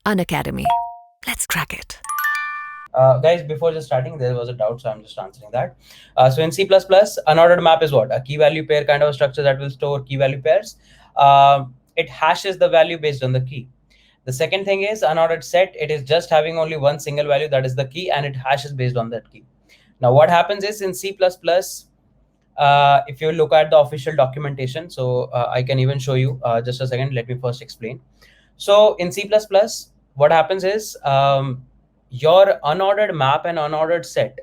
Unacademy. Let's crack it. Guys, before just starting, there was a doubt, so I'm just answering that. So in C++, unordered map is what? A key value pair kind of a structure that will store key value pairs. It hashes the value based on the key. The second thing is unordered set. It is just having only one single value, that is the key, and it hashes based on that key. Now, what happens is in C++, if you look at the official documentation, so I can even show you just a second. Let me first explain. So in C++, what happens is your unordered map and unordered set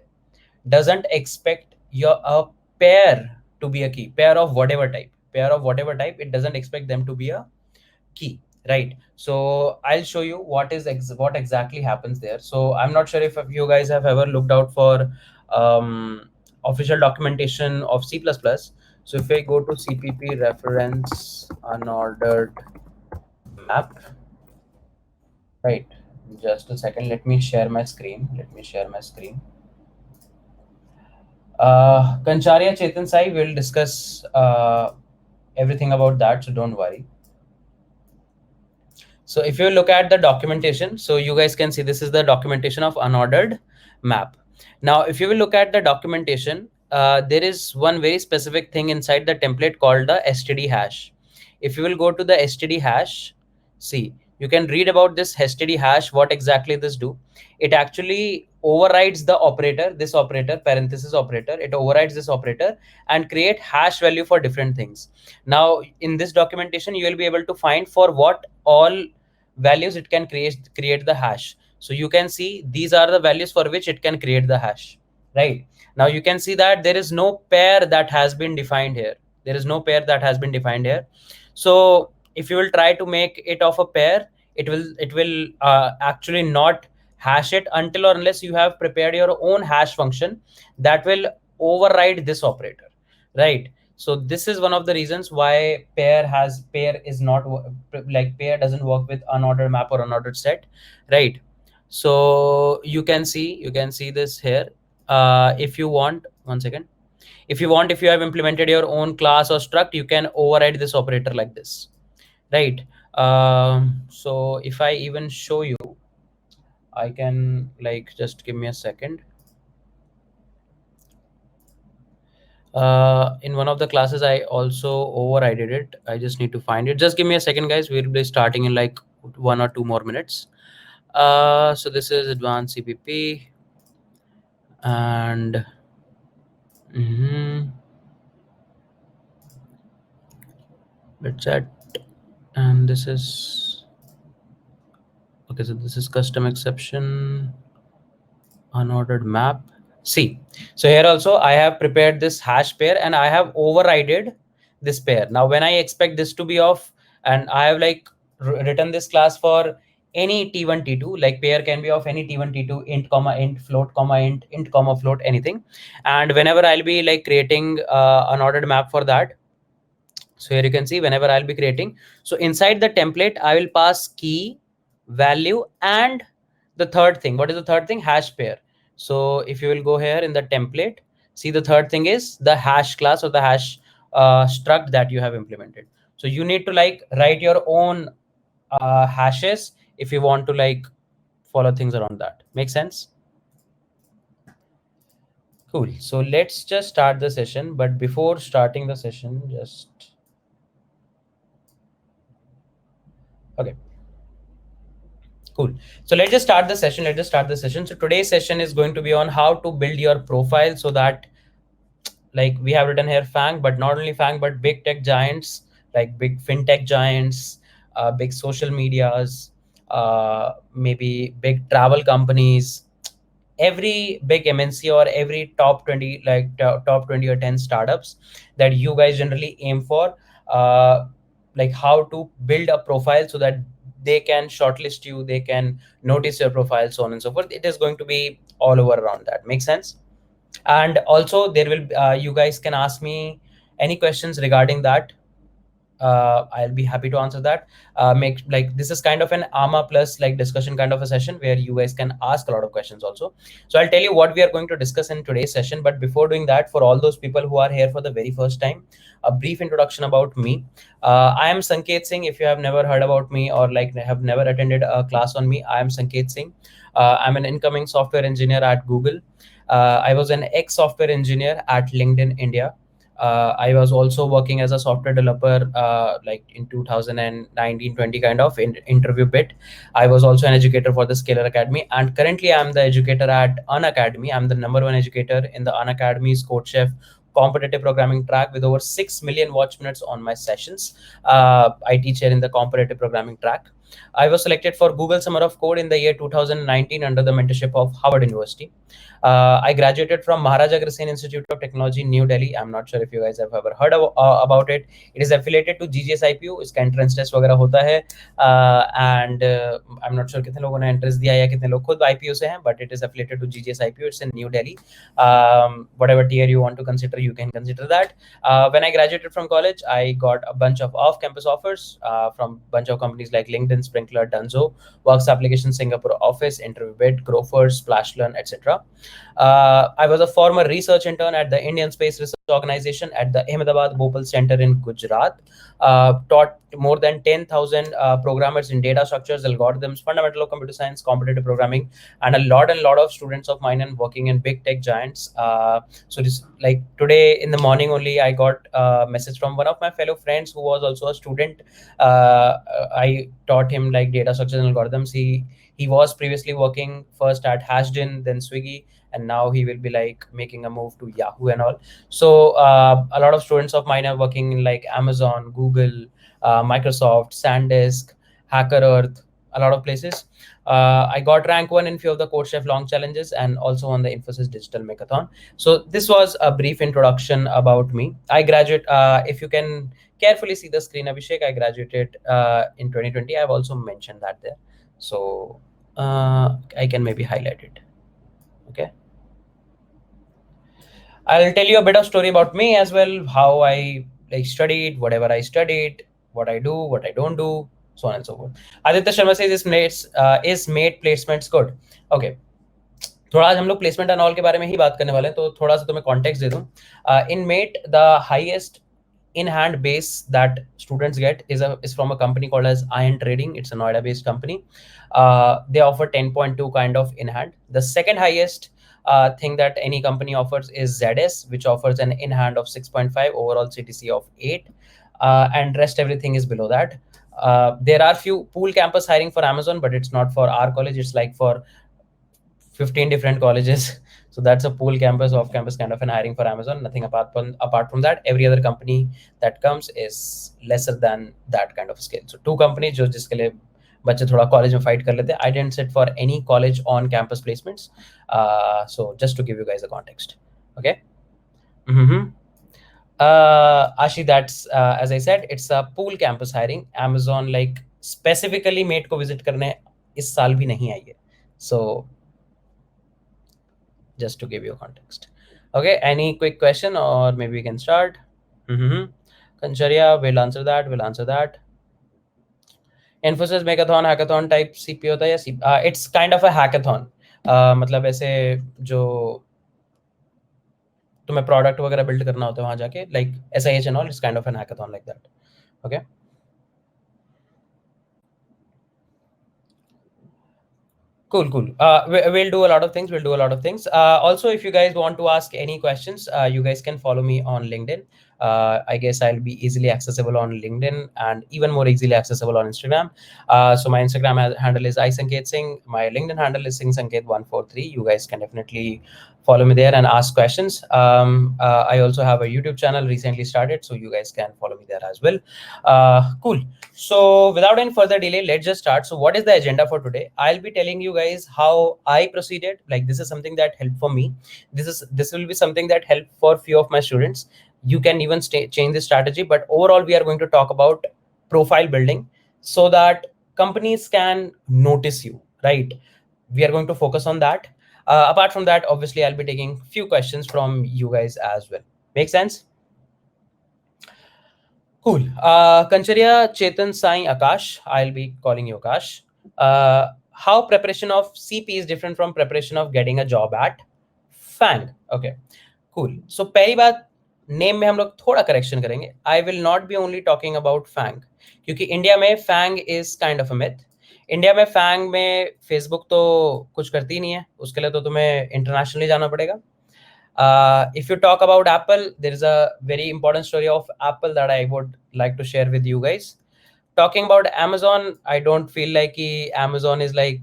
doesn't expect your a pair to be a key, pair of whatever type, it doesn't expect them to be a key, right? So I'll show you what exactly happens there. So I'm not sure if you guys have ever looked out for official documentation of C++. So if I go to CPP reference unordered map, right? Just a second. Let me share my screen. Kancharya Chetan Sai will discuss everything about that, so don't worry. So if you look at the documentation, so you guys can see this is the documentation of unordered map. Now, if you will look at the documentation, there is one very specific thing inside the template called the std hash. If you will go to the std hash, see, you can read about this std hash, what exactly this do. It actually overrides the operator, this operator, parenthesis operator. It overrides this operator and create hash value for different things. Now, in this documentation, you will be able to find for what all values it can create the hash. So you can see these are the values for which it can create the hash, right? Now you can see that there is no pair that has been defined here. So if you will try to make it of a pair, it will actually not hash it until or unless you have prepared your own hash function that will override this operator, right? So this is one of the reasons why pair is not like pair doesn't work with unordered map or unordered set, right? So you can see this here. If you want, one second, if you have implemented your own class or struct, you can override this operator like this, right? So if I even show you, I can, like, just give me a second. In one of the classes I also overrided it. I just need to find it. Just give me a second, guys. We'll be starting in like 1 or 2 more minutes. So this is advanced CPP, and let's chat. And this is okay. So this is custom exception unordered map. See, so here also I have prepared this hash pair and I have overrided this pair. Now when I expect this to be off, and I have like written this class for any t1 t2, like pair can be of any t1 t2, int comma int, float comma int comma float, anything. And whenever I'll be like creating an ordered map for that, so here you can see whenever I'll be creating, so inside the template I will pass key value and the third thing. What is the third thing? Hash pair. So if you will go here in the template, see, the third thing is the hash class or the hash struct that you have implemented. So you need to like write your own hashes if you want to like follow things around that. Make sense? Cool. So let's just start the session. But before starting the session, okay. Cool. So let's just start the session. So today's session is going to be on how to build your profile, so that, like, we have written here FAANG, but not only FAANG, but big tech giants, like big fintech giants, big social medias, maybe big travel companies, every big MNC or every top 20, like top 20 or 10 startups that you guys generally aim for, like how to build a profile so that they can shortlist you, they can notice your profile, so on and so forth. It is going to be all over around that. Make sense? And also there will you guys can ask me any questions regarding that. I'll be happy to answer that. Make like this is kind of an AMA plus like discussion kind of a session where you guys can ask a lot of questions also. So I'll tell you what we are going to discuss in today's session. But before doing that, for all those people who are here for the very first time, a brief introduction about me. I am Sanket Singh. If you have never heard about me or like have never attended a class on me, I am Sanket Singh. I'm an incoming software engineer at Google. I was an ex-software engineer at LinkedIn India. I was also working as a software developer like in 2019-20 kind of interview bit. I was also an educator for the Scalar Academy, and currently I'm the educator at Unacademy. I'm the #1 educator in the Unacademy's CodeChef competitive programming track with over 6 million watch minutes on my sessions. I teach here in the competitive programming track. I was selected for Google Summer of Code in the year 2019 under the mentorship of Harvard University. I graduated from Maharaja Agrawal Institute of Technology, New Delhi. I'm not sure if you guys have ever heard about it. It is affiliated to GGS IPU. इसका entrance test वगैरह होता है, and I'm not sure कितने लोगों ने entrance दिया या कितने लोग खुद IPU से हैं, but it is affiliated to GGS IPU. It's in New Delhi. Whatever tier you want to consider, you can consider that. When I graduated from college, I got a bunch of off-campus offers from a bunch of companies like LinkedIn, Sprinkler, Dunzo, Works Applications, Singapore Office, InterviewBit, Grofers, SplashLearn, etc. I was a former research intern at the Indian Space Research Organization at the Ahmedabad Bhopal Center in Gujarat. Taught more than 10,000 programmers in data structures, algorithms, fundamental of computer science, competitive programming, and a lot of students of mine and working in big tech giants. So this like today in the morning only, I got a message from one of my fellow friends who was also a student. I taught him like data structures and algorithms. He was previously working first at Hashdin, then Swiggy, and now he will be like making a move to Yahoo and all. So a lot of students of mine are working in like Amazon, Google, Microsoft, SanDisk, Hacker Earth, a lot of places. I got rank 1 in few of the CodeChef long challenges and also on the Infosys Digital Hackathon. So this was a brief introduction about me. I graduate, if you can carefully see the screen, Abhishek, I graduated in 2020. I've also mentioned that there. So I can maybe highlight it. Okay. I'll tell you a bit of story about me as well, how I like studied, whatever I studied, what I do, what I don't do, so on and so forth. Aditya Sharma says is made placements good? Okay. थोड़ा आज हम लोग placement and all के बारे में ही बात करने वाले हैं, तो थोड़ा सा तुम्हें कॉन्टेक्स्ट दे दूं. In mate the highest in hand base that students get is from a company called as Iron Trading. It's a Noida based company. They offer 10.2 kind of in hand. The second highest thing that any company offers is ZS, which offers an in hand of 6.5, overall CTC of 8, and rest everything is below that. There are few pool campus hiring for Amazon, but it's not for our college. It's like for 15 different colleges. So that's a pool campus, off campus kind of an hiring for Amazon. Nothing apart from that. Every other company that comes is lesser than that kind of scale. So two companies जो जिसके लिए बच्चे थोड़ा college में fight कर लेते हैं. I didn't sit for any college on campus placements. So just to give you guys a context. Okay. Ashi, that's as I said, it's a pool campus hiring. Amazon like specifically mate को visit करने इस साल भी नहीं आई है. So just to give you a context. Okay, any quick question or maybe we can start? Kancharya, we'll answer that. Infosys hackathon type CP होता है या it's kind of a hackathon. मतलब ऐसे जो तुम्हें प्रोडक्ट वगैरह बिल्ड करना होता है वहां जाके, like SIH and all, it's kind of an hackathon like that. Okay. Cool. We'll do a lot of things. Also, if you guys want to ask any questions, you guys can follow me on LinkedIn. I guess I'll be easily accessible on LinkedIn and even more easily accessible on Instagram. So my Instagram handle is iSanket Singh. My LinkedIn handle is SinghSanket143. You guys can definitely follow me there and ask questions. I also have a YouTube channel recently started, so you guys can follow me there as well. Cool. So without any further delay, let's just start. So what is the agenda for today? I'll be telling you guys how I proceeded. Like this is something that helped for me. This will be something that helped for few of my students. You can even change the strategy, but overall we are going to talk about profile building so that companies can notice you, right? We are going to focus on that. Apart from that, obviously I'll be taking few questions from you guys as well. Make sense? Cool. Kancharia, Chetan, Sai, Akash. I'll be calling you Akash. How preparation of CP is different from preparation of getting a job at FANG. Okay. Cool. So पहली बात name में हम लोग थोड़ा correction करेंगे. I will not be only talking about FANG क्योंकि India में FANG is kind of a myth. India में FANG में फेसबुक तो कुछ करती नहीं है, उसके लिए तो तुम्हें इंटरनेशनली जाना पड़ेगा. If you talk about Apple, there is a very important story of Apple that I would like to share with you guys. Talking about Amazon, I don't feel like Amazon is like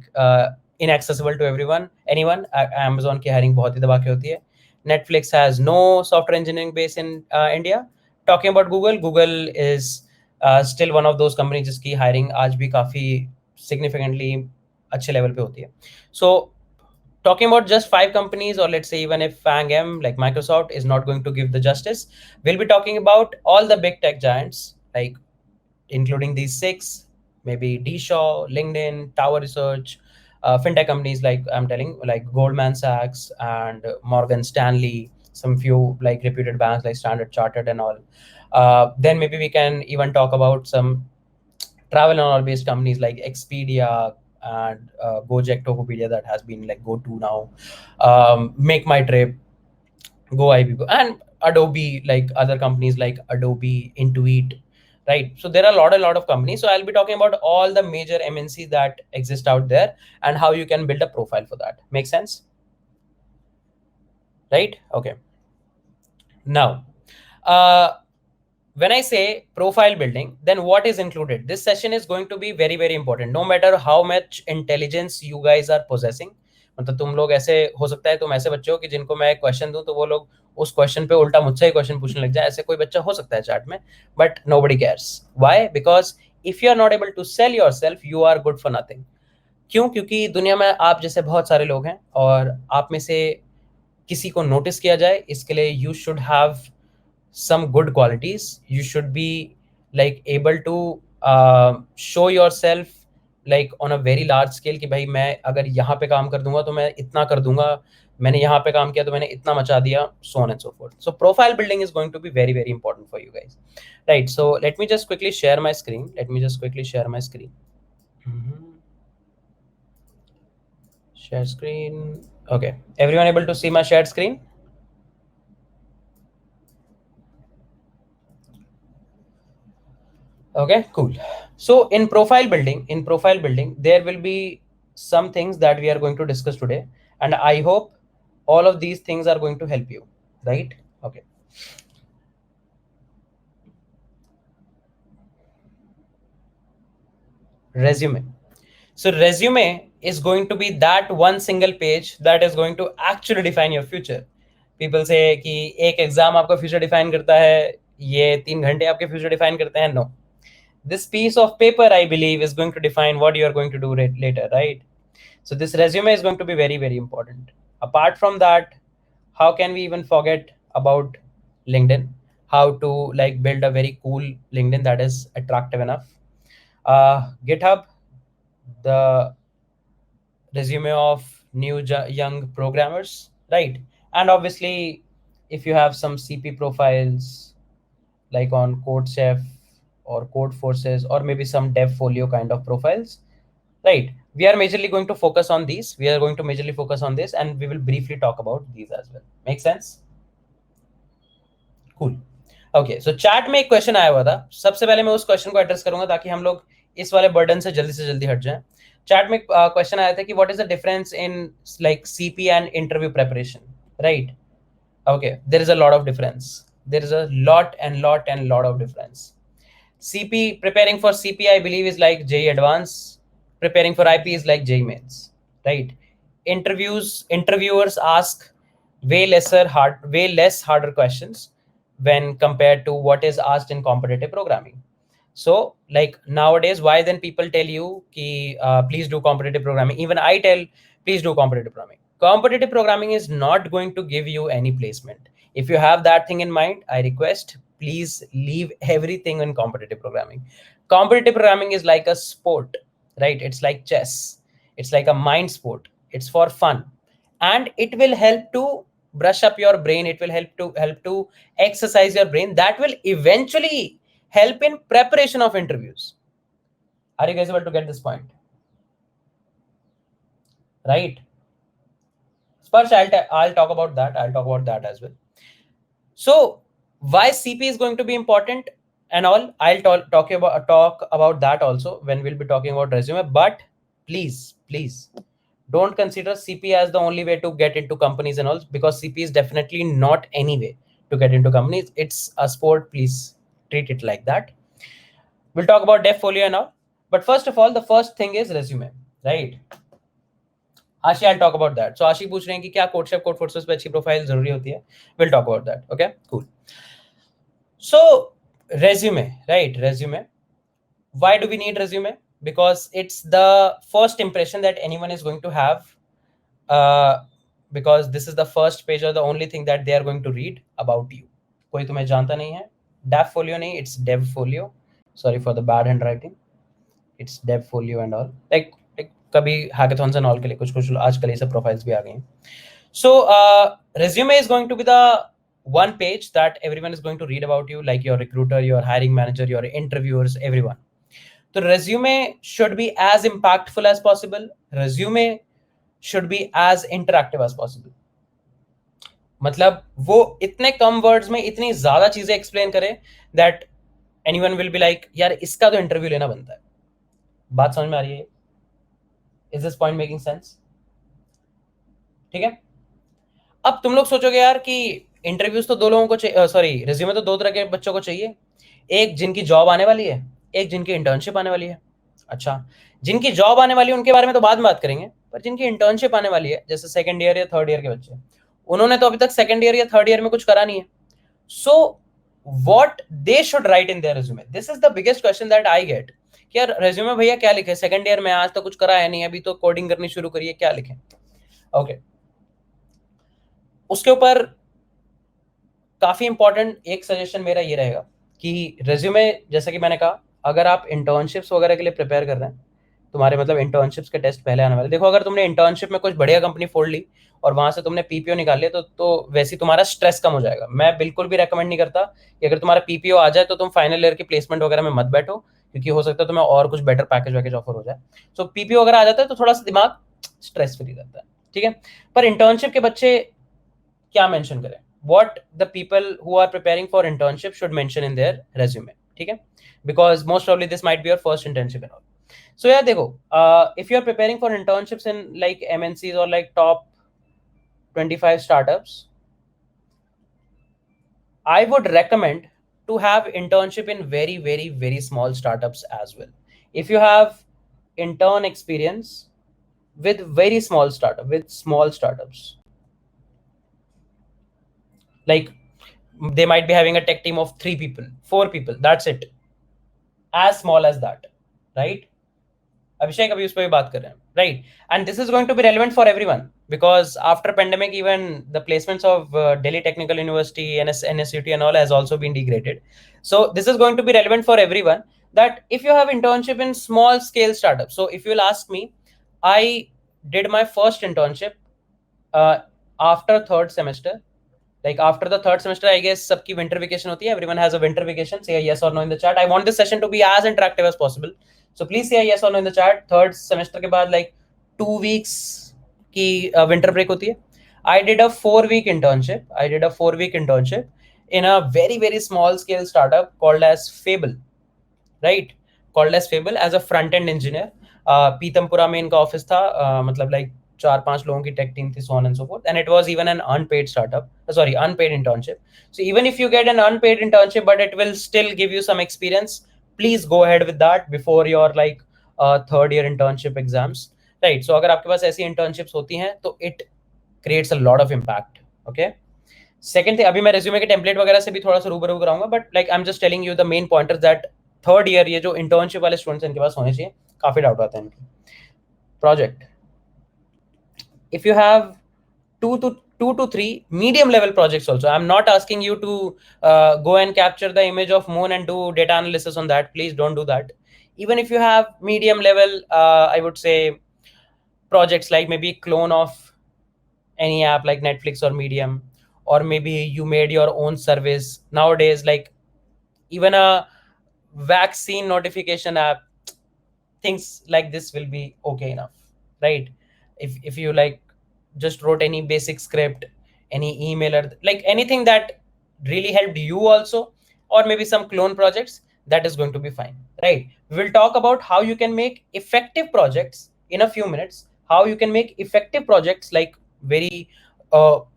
inaccessible to anyone. Amazon की hiring बहुत ही दबा के होती है. Netflix has no software engineering base in India. Talking about Google, Google is still one of those companies जिसकी hiring आज भी काफी significantly अच्छे level पे होती है. So talking about just 5 companies, or let's say even if FANG M like Microsoft is not going to give the justice, we'll be talking about all the big tech giants, like including these 6, maybe DShaw, LinkedIn, Tower Research, fintech companies like I'm telling, like Goldman Sachs and Morgan Stanley, some few like reputed banks like Standard Chartered and all. Then maybe we can even talk about some travel and all based companies like Expedia and Gojek, Tokopedia that has been like go-to now, Make My Trip, GoIBgo, and Adobe, like other companies like Adobe, Intuit, right? So there are a lot of companies. So I'll be talking about all the major MNCs that exist out there and how you can build a profile for that. Make sense? Right? Okay. Now, when I say profile building, then what is included? This session is going to be very, very important. No matter how much intelligence you guys are possessing, मतलब तुम लोग ऐसे हो सकता है तुम ऐसे बच्चे हो कि जिनको मैं क्वेश्चन दूं तो वो लोग उस क्वेश्चन पे उल्टा मुझसे ही क्वेश्चन पूछने लग जाए, ऐसे कोई बच्चा हो सकता है चैट में, but nobody cares. Why? Because if you are not able to sell yourself, you are good for nothing. क्यों? क्योंकि दुनिया में आप जैसे बहुत सारे लोग हैं और आप में से किसी को नोटिस किया जाए, इसके लिए you should have some good qualities. You should be like able to show yourself like on a very large scale कि भाई मैं अगर यहाँ पे काम कर दूंगा तो मैं इतना कर दूंगा, मैंने यहाँ पे काम किया तो मैंने इतना मचा दिया, so on and so forth. So profile building is going to be very, very important for you guys, right? So let me just quickly share my screen. Share screen. Okay, everyone able to see my shared screen? Okay, cool. So in profile building, there will be some things that we are going to discuss today, and I hope all of these things are going to help you, right? Okay. Resume. So resume is going to be that one single page that is going to actually define your future. People say कि एक exam आपका future define करता है, ये 3 घंटे आपके future define करते हैं. No. This piece of paper, I believe, is going to define what you are going to do later, right? So this resume is going to be very, very important. Apart from that, how can we even forget about LinkedIn? How to like build a very cool LinkedIn that is attractive enough. GitHub, the resume of new young programmers, right? And obviously, if you have some CP profiles like on CodeChef or Codeforces or maybe some DevFolio kind of profiles, right? We are majorly going to focus on these. We are going to majorly focus on this, and we will briefly talk about these as well. Make sense? Cool. Okay, so chat में एक question आया हुआ था. सबसे पहले मैं उस question को एड्रेस करूंगा ताकि हम लोग इस वाले बर्डन से जल्दी हट जाएं. चैट में क्वेश्चन आया था कि what is the difference in like CP and interview preparation, right? Okay, there is a lot of difference. There is a lot of difference. CP, preparing for CP, I believe, is like JEE Advanced. Preparing for IP is like JEE Mains, right? Interviewers ask way less harder questions when compared to what is asked in competitive programming. So like nowadays, why then people tell you ki please do competitive programming? Even I tell please do competitive programming. Competitive programming is not going to give you any placement. If you have that thing in mind, I request please leave everything in competitive programming. Competitive programming is like a sport, right? It's like chess. It's like a mind sport. It's for fun, and it will help to brush up your brain. It will help to exercise your brain. That will eventually help in preparation of interviews. Are you guys able to get this point? Right? Sparsh, I'll talk about that. I'll talk about that as well. So why CP is going to be important and all, I'll talk about that also when we'll be talking about resume. But please don't consider CP as the only way to get into companies and all, because CP is definitely not any way to get into companies. It's a sport. Please treat it like that. We'll talk about Devfolio and all, but first of all, the first thing is resume, right? Ashi, I'll talk about that. So Ashi पूछ रहे हैं कि क्या CodeChef code forces पे अच्छी profile जरूरी होती है. We'll talk about that. Okay, cool. So resume, right? Resume. Why do we need resume? Because it's the first impression that anyone is going to have, because this is the first page or the only thing that they are going to read about you. कोई तुम्हें जानता नहीं है. Devfolio नहीं, it's Devfolio. Sorry for the bad handwriting. It's Devfolio and all. Like कभी hackathons and all के लिए कुछ आजकल ये सब profiles भी आ गई हैं. So resume is going to be the one page that everyone is going to read about you, like your recruiter, your hiring manager, your interviewers, everyone. So resume should be as impactful as possible. Resume should be as interactive as possible. मतलब वो इतने कम words में इतनी ज्यादा चीजें explain करे that anyone will be like, यार इसका तो इंटरव्यू लेना बनता है. बात समझ में आ रही है? Is this point making sense? ठीक है. अब तुम लोग सोचोगे यार कि इंटरव्यूज तो दो लोगों को चाहिए, सॉरी रिज्यूमे तो दो तरह के बच्चों को चाहिए. एक जिनकी जॉब आने वाली है, एक जिनकी इंटर्नशिप आने वाली है. अच्छा, जिनकी जॉब आने वाली है उनके बारे में तो बाद में बात करेंगे, पर जिनकी इंटर्नशिप आने वाली है, जैसे सेकंड ईयर या थर्ड ईयर के बच्चे, उन्होंने तो अभी तक सेकंड ईयर या थर्ड ईयर में कुछ करा नहीं है. So what they should write in their resume, this is the biggest question that I get. कि यार रिज्यूमे भैया क्या लिखे, सेकंड ईयर में आज तो कुछ करा है नहीं, अभी तो कोडिंग करनी शुरू करी है, क्या लिखें? ओके, उसके ऊपर काफी इंपॉर्टेंट एक सजेशन मेरा ये रहेगा कि रिज्यूमे, जैसा कि मैंने कहा, अगर आप इंटर्नशिप्स वगैरह के लिए प्रिपेयर कर रहे हैं, तुम्हारे मतलब इंटर्नशिप्स के टेस्ट पहले आने वाले. देखो, अगर तुमने इंटर्नशिप में कुछ बढ़िया कंपनी फोड़ ली और वहां से तुमने पीपीओ निकाल लिया तो वैसे तुम्हारा स्ट्रेस कम हो जाएगा. मैं बिल्कुल भी रेकमेंड नहीं करता कि अगर तुम्हारा पीपीओ आ जाए तो तुम फाइनल ईयर की प्लेसमेंट वगैरह में मत बैठो, क्योंकि हो सकता है तुम्हें और कुछ बेटर पैकेज ऑफर हो जाए. सो पीपीओ अगर आ जाता है तो थोड़ा सा दिमाग स्ट्रेस फ्री रहता है. ठीक है, पर इंटर्नशिप के बच्चे क्या मेंशन करें? What the people who are preparing for internship should mention in their resume. ठीक है, because most probably this might be your first internship and all. So yeah, देखो, if you are preparing for internships in like MNCs or like top 25 startups, I would recommend to have internship in very small startups as well. If you have intern experience with very small startup, with small startups, like they might be having a tech team of 3 people, 4 people, that's it, as small as that, right? Abhishek, abhi us pe bhi baat kar rahe hain, right? And this is going to be relevant for everyone, because after pandemic, even the placements of Delhi Technical University, NSUT and all has also been degraded. So this is going to be relevant for everyone, that if you have internship in small scale startups. So if you'll ask me, I did my first internship after third semester. Like after the third semester, I guess सबकी winter vacation होती है. Everyone has a winter vacation. Say a yes or no in the chat. I want this session to be as interactive as possible. So please say a yes or no in the chat. Third semester के बाद like 2 weeks की winter break होती है. I did a 4-week internship. In a very small scale startup called as Fable, right? Called as Fable, as a front end engineer. Pitampura में इनका office था. मतलब like 4-5 लोगों की टेक टीम थी, so on and so forth, and it was even an unpaid unpaid internship. So even if you get an unpaid internship but it will still give you some experience, please go ahead with that before your like third year internship exams, right? So अगर आपके पास ऐसी internships होती हैं तो it creates a lot of impact. Okay, second thing, अभी मैं resume के template वगैरह से भी थोड़ा सा रूबरू कराऊंगा, but like I'm just telling you the main pointers that third year ये जो internship वाले students इनके पास होने चाहिए. काफी डाउट आता है इनके. Project, if you have 2 to 3 medium level projects also, I'm not asking you to go and capture the image of moon and do data analysis on that. Please don't do that. Even if you have medium level, I would say projects, like maybe clone of any app like Netflix or Medium, or maybe you made your own service. Nowadays, like even a vaccine notification app, things like this will be okay enough, right? If you like just wrote any basic script, any email, or like anything that really helped you also, or maybe some clone projects, that is going to be fine, right? We will talk about how you can make effective projects in a few minutes, how you can make effective projects, like very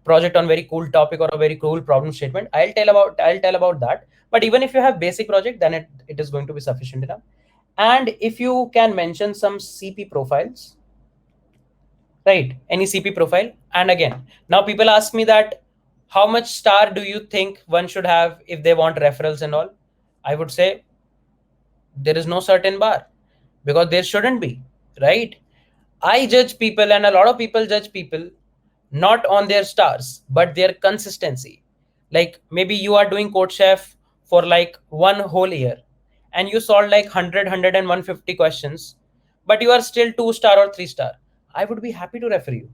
project on very cool topic or a very cool problem statement. I'll tell about that. But even if you have basic project, then it is going to be sufficient enough. And if you can mention some CP profiles, right? Any CP profile. And again, now people ask me that how much star do you think one should have if they want referrals and all? I would say there is no certain bar, because there shouldn't be, right? I judge people, and a lot of people judge people not on their stars, but their consistency. Like maybe you are doing Code Chef for like one whole year, and you solved like 100, questions, but you are still 2 star or 3 star. I would be happy to refer you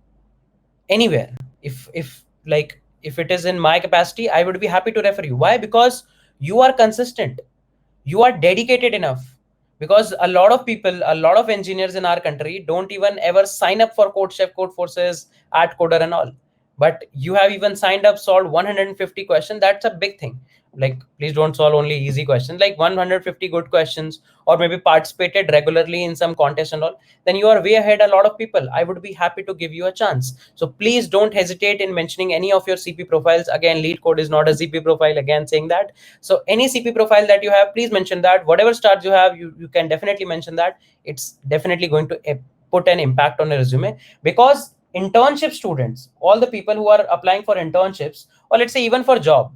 anywhere. If like if it is in my capacity, I would be happy to refer you. Why? Because you are consistent, you are dedicated enough. Because a lot of people, a lot of engineers in our country don't even ever sign up for Code Chef, Code Forces, at Coder and all. But you have even signed up, solved 150 questions. That's a big thing. Like, please don't solve only easy questions, like 150 good questions, or maybe participated regularly in some contest and all. Then you are way ahead a lot of people. I would be happy to give you a chance. So please don't hesitate in mentioning any of your CP profiles. Again, Lead Code is not a CP profile, again saying that. So any CP profile that you have, please mention that. Whatever stars you have, you can definitely mention that. It's definitely going to put an impact on a resume. Because internship students, all the people who are applying for internships, or let's say even for job,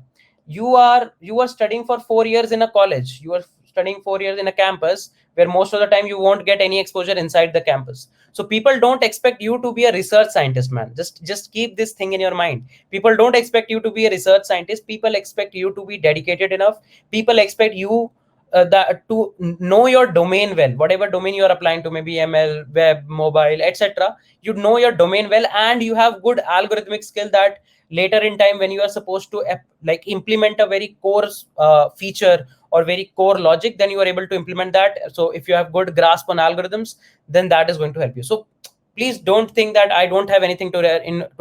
you are studying for 4 years in a college, you are studying 4 years in a campus, where most of the time you won't get any exposure inside the campus. So people don't expect you to be a research scientist, man. Just keep this thing in your mind. People don't expect you to be a research scientist. People expect you to be dedicated enough. People expect you that to know your domain well, whatever domain you are applying to, maybe ML, web, mobile, etc. You know your domain well, and you have good algorithmic skill, that later in time when you are supposed to like implement a very core feature or very core logic, then you are able to implement that. So if you have good grasp on algorithms, then that is going to help you. So please don't think that I don't have anything to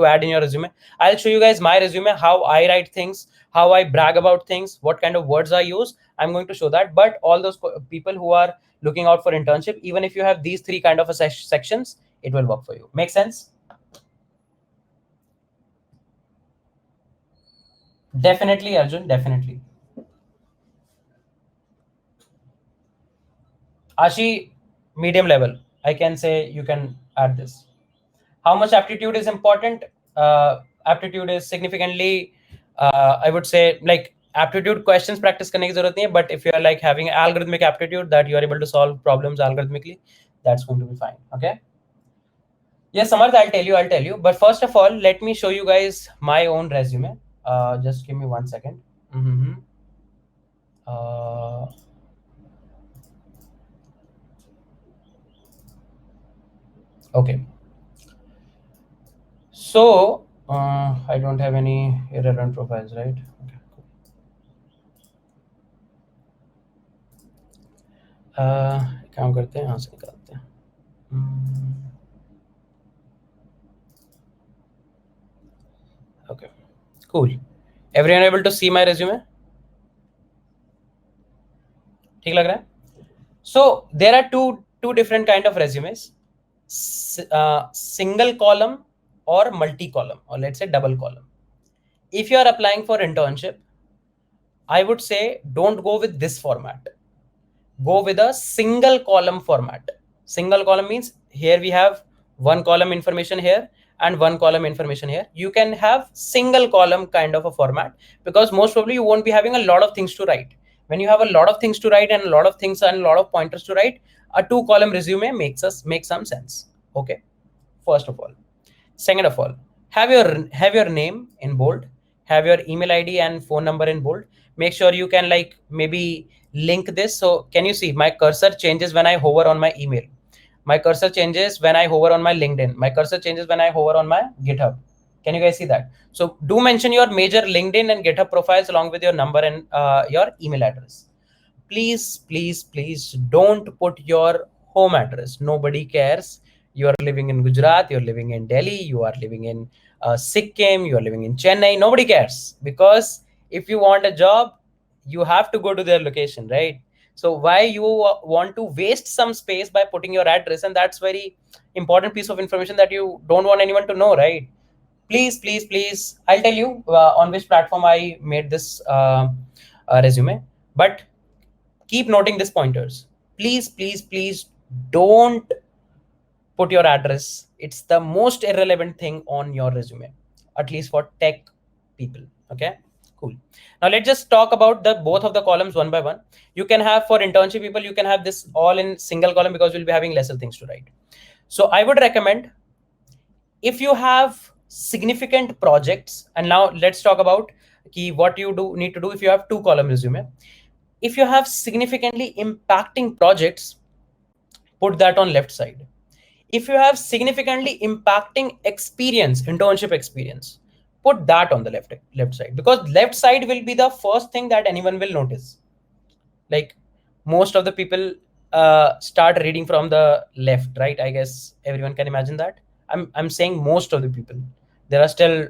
add in your resume. I'll show you guys my resume, how I write things, how I brag about things, what kind of words I use. I'm going to show that. But all those people who are looking out for internship, even if you have these three kind of a sections, it will work for you. Make sense? Definitely, Arjun, definitely. Ashi, medium level. I can say you can add this. How much aptitude is important? Aptitude is significantly, I would say, like aptitude questions practice करने की जरूरत नहीं है. But if you are like having algorithmic aptitude, that you are able to solve problems algorithmically, that's going to be fine. Okay. Yes, Samarth, I'll tell you. But first of all, let me show you guys my own resume. Just give me 1 second. Mm-hmm. Okay. So I don't have any irrelevant profiles, right? Okay, cool. काम करते हैं, यहाँ से निकालते हैं. Okay, cool. Everyone able to see my resume? ठीक लग रहा है? So there are two different kind of resumes. Single column or multi-column, or let's say double column. If you are applying for internship, I would say don't go with this format. Go with a single column format. Single column means here we have one column information here and one column information here. You can have single column kind of a format, because most probably you won't be having a lot of things to write. When you have a lot of things to write and a lot of things and a lot of pointers to write, a 2-column resume makes some sense. Okay. First of all. Second of all, have your name in bold, have your email ID and phone number in bold. Make sure you can like maybe link this. So can you see my cursor changes when I hover on my email? My cursor changes when I hover on my LinkedIn. My cursor changes when I hover on my GitHub. Can you guys see that? So do mention your major LinkedIn and GitHub profiles along with your number and your email address. please don't put your home address. Nobody cares. You are living in Gujarat, you're living in Delhi, you are living in Sikkim, you are living in Chennai. Nobody cares, because if you want a job, you have to go to their location, right? So why you want to waste some space by putting your address? And that's very important piece of information that you don't want anyone to know, right? Please, I'll tell you on which platform I made this resume, but keep noting these pointers. Please don't put your address. It's the most irrelevant thing on your resume, at least for tech people. Okay, cool. Now let's just talk about the both of the columns one by one. You can have, for internship people, you can have this all in single column because we'll be having lesser things to write. So I would recommend, if you have significant projects, and now let's talk about what you need to do if you have 2-column resume. If you have significantly impacting projects, put that on left side. If you have significantly impacting experience, internship experience, put that on the left side, because left side will be the first thing that anyone will notice. Like, most of the people start reading from the left, right? I guess everyone can imagine that. I'm saying most of the people. There are still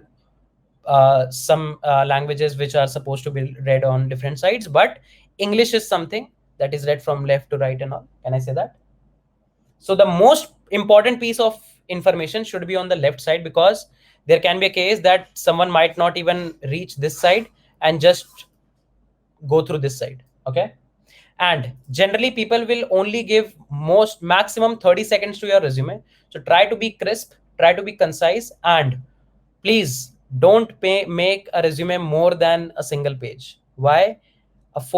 some languages which are supposed to be read on different sides, but English is something that is read from left to right and all. Can I say that? So the most important piece of information should be on the left side, because there can be a case that someone might not even reach this side and just go through this side. Okay. And generally people will only give maximum 30 seconds to your resume. So try to be crisp, try to be concise, and please don't make a resume more than a single page. Why? If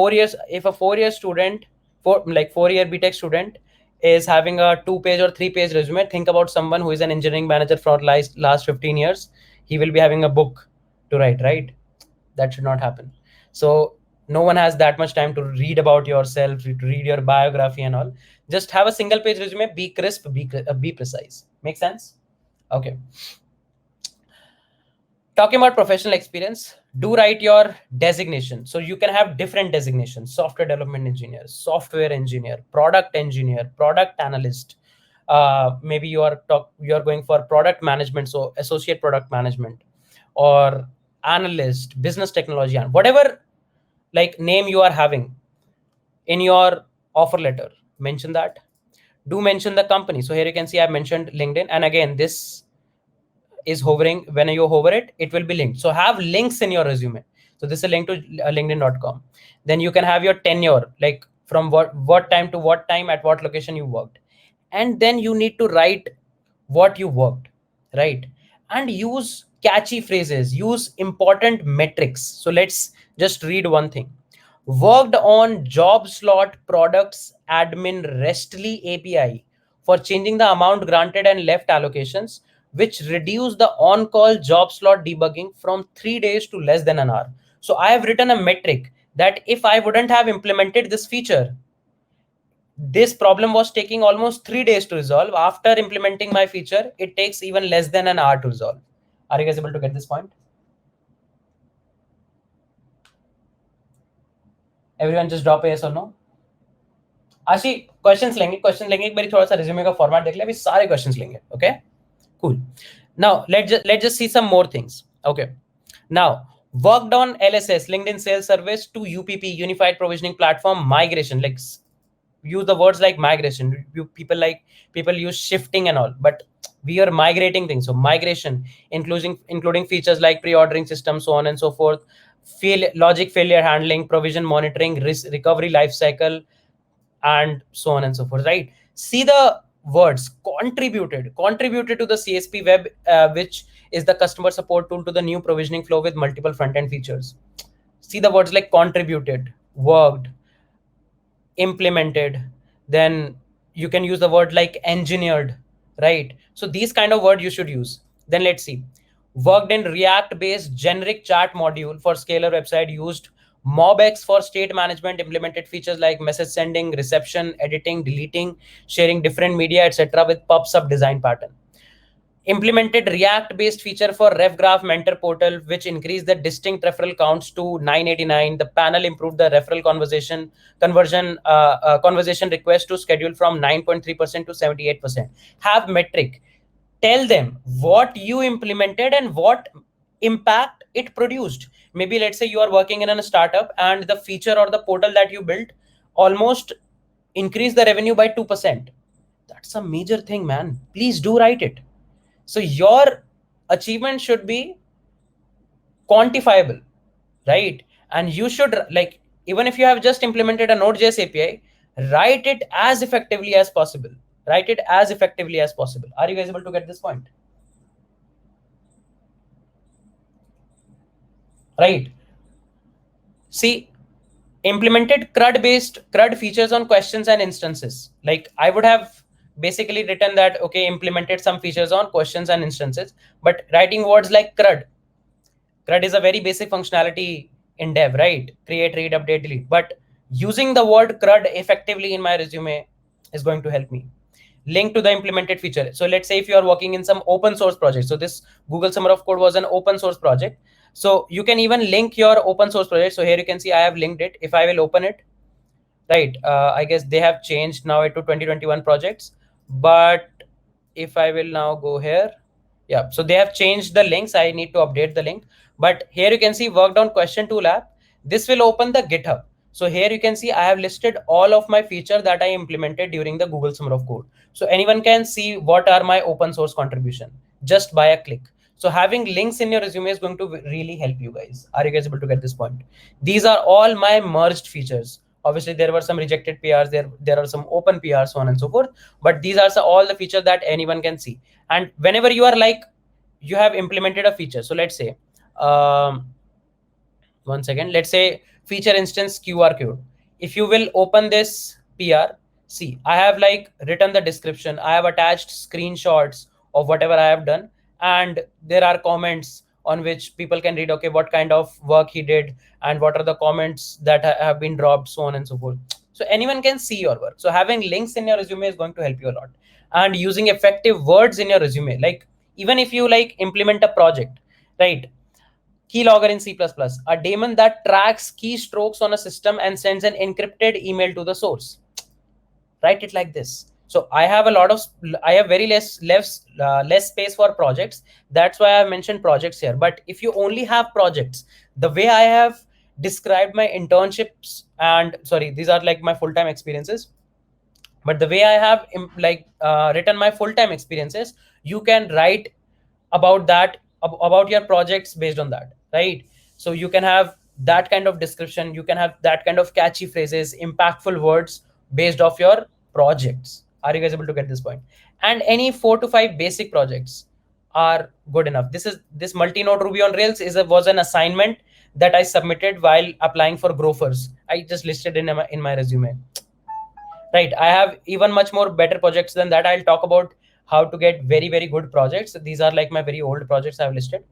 a 4-year student, 4-year BTech student is having a 2-page or 3-page resume, think about someone who is an engineering manager for last 15 years. He will be having a book to write, right? That should not happen. So no one has that much time to read about yourself, to read your biography and all. Just have a single page resume, be crisp, be precise. Make sense? Okay. Talking about professional experience, do write your designation. So you can have different designations: software development engineer, software engineer, product analyst. Maybe you are going for product management, so associate product management, or analyst, business technology, and whatever like name you are having in your offer letter, mention that. Do mention the company. So here you can see I've mentioned LinkedIn, and again, this is hovering. When you hover it, it will be linked. So have links in your resume. So this is a link to linkedin.com. Then you can have your tenure, like from what time to what time, at what location you worked. And then you need to write what you worked, right? And use catchy phrases, use important metrics. So let's just read one thing. Worked on job slot products admin RESTly API for changing the amount granted and left allocations, which reduce the on-call job slot debugging from 3 days to less than an hour. So I have written a metric that if I wouldn't have implemented this feature, this problem was taking almost 3 days to resolve. After implementing my feature, it takes even less than an hour to resolve. Are you guys able to get this point? Everyone just drop a yes or no. आशी questions लेंगे एक बार थोड़ा सा resume का format देख ले, अभी सारे क्वेश्चंस लेंगे. Okay, cool. Now let's just see some more things. Okay, now worked on LSS, LinkedIn Sales Service, to UPP, Unified Provisioning Platform migration. Like, use the words like migration. People use shifting and all, but we are migrating things. So migration, including features like pre-ordering system, so on and so forth, logic failure handling, provision monitoring, risk recovery lifecycle, and so on and so forth, right? See the words contributed to the CSP web, which is the customer support tool to the new provisioning flow with multiple front-end features. See the words like contributed, worked, implemented. Then you can use the word like engineered, right? So these kind of words you should use. Then let's see. Worked in React-based generic chat module for Scalar website, used MobX for state management, implemented features like message sending, reception, editing, deleting, sharing different media, etc. with PubSub design pattern. Implemented React-based feature for RefGraph Mentor portal, which increased the distinct referral counts to 989. The panel improved the referral conversation request to schedule from 9.3% to 78%. Have metric. Tell them what you implemented and what impact it produced. Maybe let's say you are working in a startup and the feature or the portal that you built almost increased the revenue by 2%. That's a major thing, man. Please do write it. So your achievement should be quantifiable, right? And you should, like, even if you have just implemented a Node.js API, write it as effectively as possible. Write it as effectively as possible. Are you guys able to get this point? Right. See, implemented CRUD features on questions and instances. Like I would have basically written that, okay, implemented some features on questions and instances, but writing words like CRUD. CRUD is a very basic functionality in dev, right? Create, read, update, delete. But using the word CRUD effectively in my resume is going to help me. Link to the implemented feature. So let's say if you are working in some open source project. So this Google Summer of Code was an open source project. So you can even link your open source project. So here you can see I have linked it. If I will open it, right, I guess they have changed now it to 2021 projects. But if I will now go here, yeah, so they have changed the links. I need to update the link. But here you can see worked on question tool app. This will open the GitHub. So here you can see I have listed all of my features that I implemented during the Google Summer of Code. So anyone can see what are my open source contribution just by a click. So having links in your resume is going to really help you guys. Are you guys able to get this point? These are all my merged features. Obviously, there were some rejected PRs, there are some open PRs, so on and so forth. But these are all the features that anyone can see. And whenever you are like, you have implemented a feature. So let's say, one second, let's say feature instance QR code. If you will open this PR, see, I have like written the description. I have attached screenshots of whatever I have done. And there are comments on which people can read, okay, what kind of work he did and what are the comments that have been dropped, so on and so forth. So anyone can see your work. So having links in your resume is going to help you a lot. And using effective words in your resume, like even if you like implement a project, right? Keylogger in C++, a daemon that tracks keystrokes on a system and sends an encrypted email to the source. Write it like this. So I have very less space for projects. That's why I mentioned projects here. But if you only have projects, the way I have described my internships, and sorry, these are like my full-time experiences. But the way I have written my full-time experiences, you can write about that, about your projects based on that, right? So you can have that kind of description. You can have that kind of catchy phrases, impactful words based off your projects. Are you guys able to get this point? And any 4 to 5 basic projects are good enough. This multi-node Ruby on Rails was an assignment that I submitted while applying for Grofers. I just listed in my resume. Right. I have even much more better projects than that. I'll talk about how to get very, very good projects. These are like my very old projects I've listed.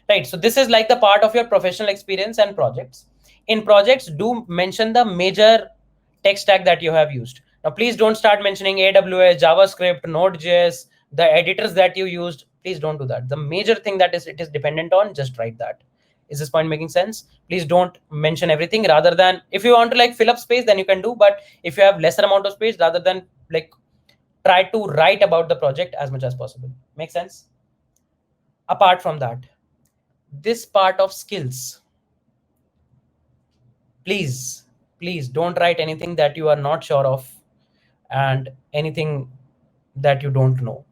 Right. So this is like the part of your professional experience and projects. In projects, do mention the major tech stack that you have used. Now, please don't start mentioning AWS, JavaScript, Node.js, the editors that you used. Please don't do that. The major thing that it is dependent on, just write that. Is this point making sense? Please don't mention everything. Rather than, if you want to like fill up space, then you can do. But if you have lesser amount of space, rather than like try to write about the project as much as possible. Make sense? Apart from that, this part of skills, please don't write anything that you are not sure of and anything that you don't know.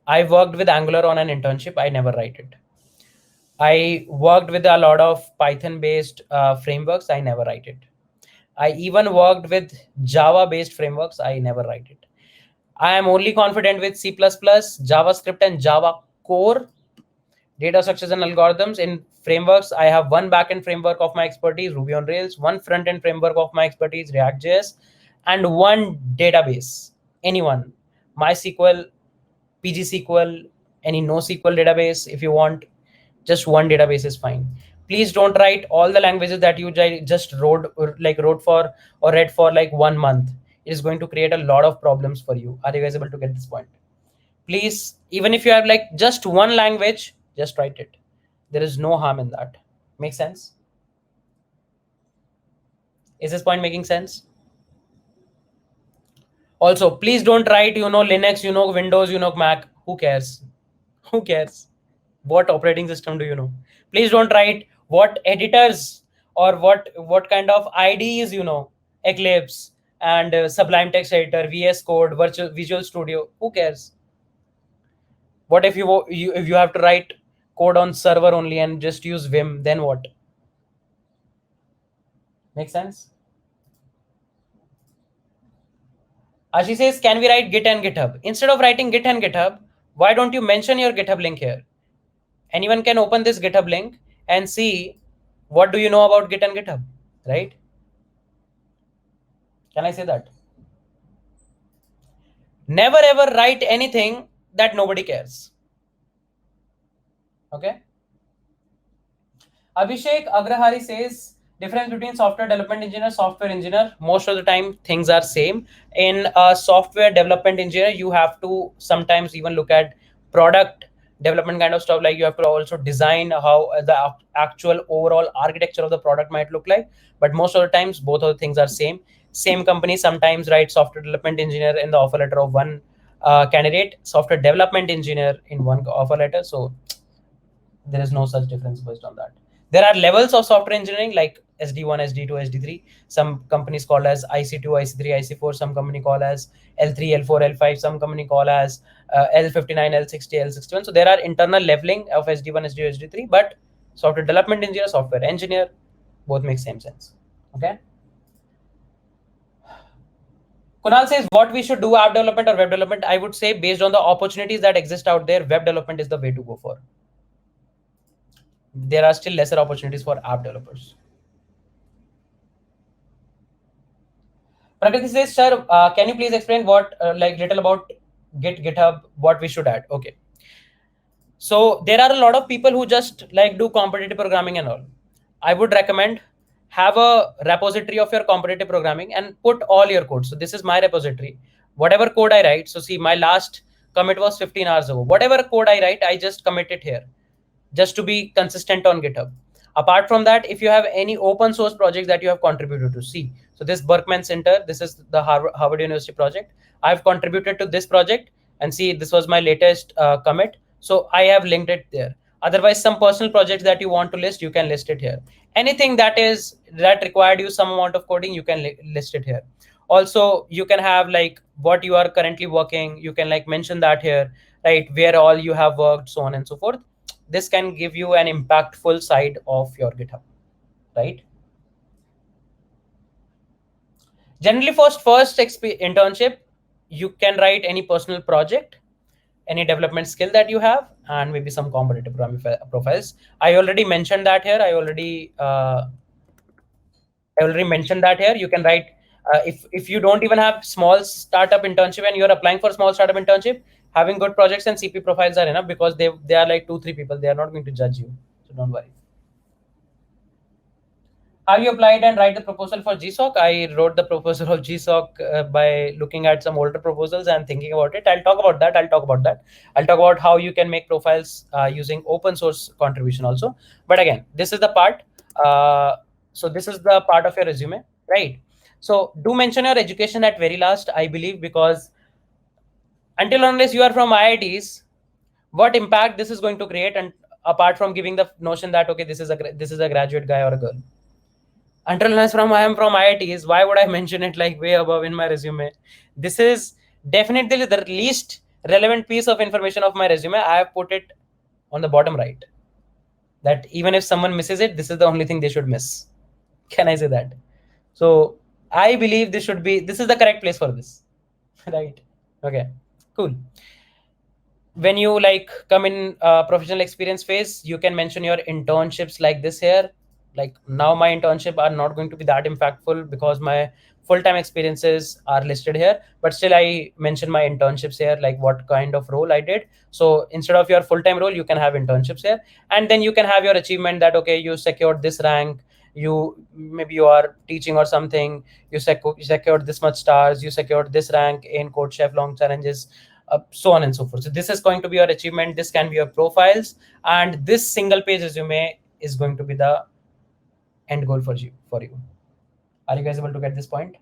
I worked with Angular on an internship. I never write it. I worked with a lot of Python-based frameworks. I never write it. I even worked with Java-based frameworks. I never write it. I am only confident with C++, JavaScript, and Java core data structures and algorithms. In frameworks, I have one backend framework of my expertise, Ruby on Rails, one front-end framework of my expertise, React.js, and one database, anyone, MySQL, PGSQL, any NoSQL database. If you want, just one database is fine. Please don't write all the languages that you just wrote for or read for like 1 month. It is going to create a lot of problems for you. Are you guys able to get this point? please, even if you have like just one language, just write it. There is no harm in that. Make sense? Is this point making sense? Also, please don't write, Linux, Windows, Mac. Who cares? Who cares? What operating system do you know? Please don't write what editors or what kind of IDEs Eclipse and Sublime Text Editor, VS Code, Visual Studio. Who cares? What if if you have to write code on server only and just use Vim? Then what? Make sense? Ashi says, can we write Git and GitHub? Instead of writing Git and GitHub, why don't you mention your GitHub link here? Anyone can open this GitHub link and see what do you know about Git and GitHub, right? Can I say that? Never ever write anything that nobody cares. Okay. Abhishek Agrahari says, difference between software development engineer, software engineer. Most of the time things are same. In a software development engineer, you have to sometimes even look at product development kind of stuff. Like you have to also design how the actual overall architecture of the product might look like. But most of the times, both of the things are same. Same company sometimes write software development engineer in the offer letter of one candidate, software development engineer in one offer letter. So there is no such difference based on that. There are levels of software engineering like SD1, SD2, SD3. Some companies call as IC2, IC3, IC4. Some company call as L3, L4, L5. Some company call as L59, L60, L61. So there are internal leveling of SD1, SD2, SD3. But software development engineer, software engineer, both make same sense. Okay. Kunal says, what we should do, app development or web development? I would say based on the opportunities that exist out there, web development is the way to go for. There are still lesser opportunities for app developers. Prakriti says, sir, can you please explain what little about GitHub, what we should add? Okay. So there are a lot of people who just do competitive programming and all. I would recommend have a repository of your competitive programming and put all your code. So this is my repository. Whatever code I write, so see, my last commit was 15 hours ago. Whatever code I write, I just commit it here, just to be consistent on GitHub. Apart from that, if you have any open source projects that you have contributed to, see, so this Berkman Center, this is the Harvard University project. I've contributed to this project, and see, this was my latest commit. So I have linked it there. Otherwise, some personal projects that you want to list, you can list it here. Anything that required you some amount of coding, you can list it here. Also, you can have what you are currently working, you can mention that here, right? Where all you have worked, so on and so forth. This can give you an impactful side of your GitHub, right? Generally, first internship, you can write any personal project, any development skill that you have, and maybe some competitive profiles. I already mentioned that here. I already mentioned that here. You can write if you don't even have small startup internship and you're applying for small startup internship, having good projects and CP profiles are enough, because they are like 2-3 people. They are not going to judge you, so don't worry. Have you applied and write the proposal for GSOC? I wrote the proposal of GSOC by looking at some older proposals and thinking about it. I'll talk about that. I'll talk about how you can make profiles using open source contribution also. But again, this is the part. So this is the part of your resume, right? So do mention your education at very last, I believe, because until unless you are from IITs, what impact this is going to create, and apart from giving the notion that okay, this is a graduate guy or a girl. Until unless I am from IITs, why would I mention it way above in my resume? This is definitely the least relevant piece of information of my resume. I have put it on the bottom right. That even if someone misses it, this is the only thing they should miss. Can I say that? So I believe this is the correct place for this. Right. Okay, cool. When you come in professional experience phase, you can mention your internships like this here. Now my internship are not going to be that impactful because my full-time experiences are listed here, but still I mention my internships here, what kind of role I did. So instead of your full-time role, you can have internships here, and then you can have your achievement that okay, you secured this rank, maybe you are teaching or something, you secured this much stars, you secured this rank in CodeChef long challenges, so on and so forth. So this is going to be your achievement. This can be your profiles, and this single page resume is going to be the end goal for you. Are you guys able to get this point?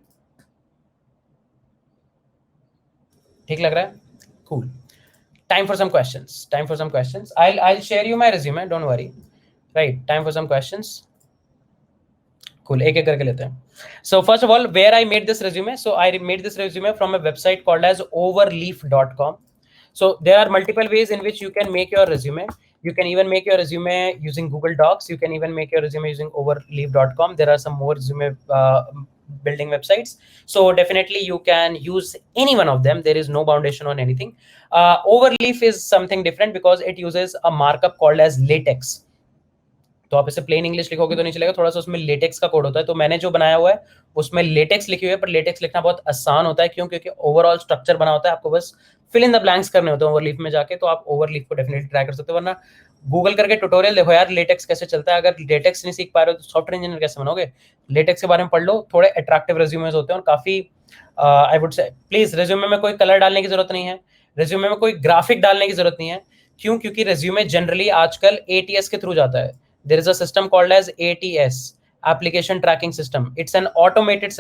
ठीक लग रहा है? Cool. Time for some questions. I'll share you my resume. Don't worry. Right. Time for some questions. Cool. एक एक करके लेते हैं. So first of all, where I made this resume? So I made this resume from a website called as overleaf.com. So there are multiple ways in which you can make your resume. You can even make your resume using Google Docs. You can even make your resume using overleaf.com. There are some more resume building websites. So definitely you can use any one of them. There is no foundation on anything. Overleaf is something different because it uses a markup called as latex. तो आप इसे plane English लिखोगे तो नहीं चलेगा, थोड़ा सा उसमें लेटेक्स का कोड होता है. तो मैंने जो बनाया हुआ है उसमें लेटेक्स लिखी हुई है, पर लेटेक्स लिखना बहुत आसान होता है. क्यों? क्योंकि ओवरऑल स्ट्रक्चर बना होता है, आपको बस फिल इन द ब्लैंक्स करने होते हैं ओवरलीफ में जाके. तो आप ओवरलीफ को डेफिनेटली ट्राई कर सकते हो, वरना गूगल करके ट्यूटोरियल देखो यार लेटेक्स कैसे चलता है. अगर लेटेक्स नहीं सीख पा रहे हो तो सॉफ्टवेयर इंजीनियर कैसे बनोगे? लेटेक्स के बारे में पढ़ लो, थोड़े अट्रैक्टिव रेज्यूमेज होते हैं और काफी I would say please resume में कोई कलर डालने की जरूरत नहीं है, रेज्यूमे में कोई ग्राफिक डालने की जरूरत नहीं है. क्यों? क्योंकि रेज्यूमे जनरली आजकल ATS के थ्रू जाता है. There is a system called as ATS, Application Tracking System. It's an automated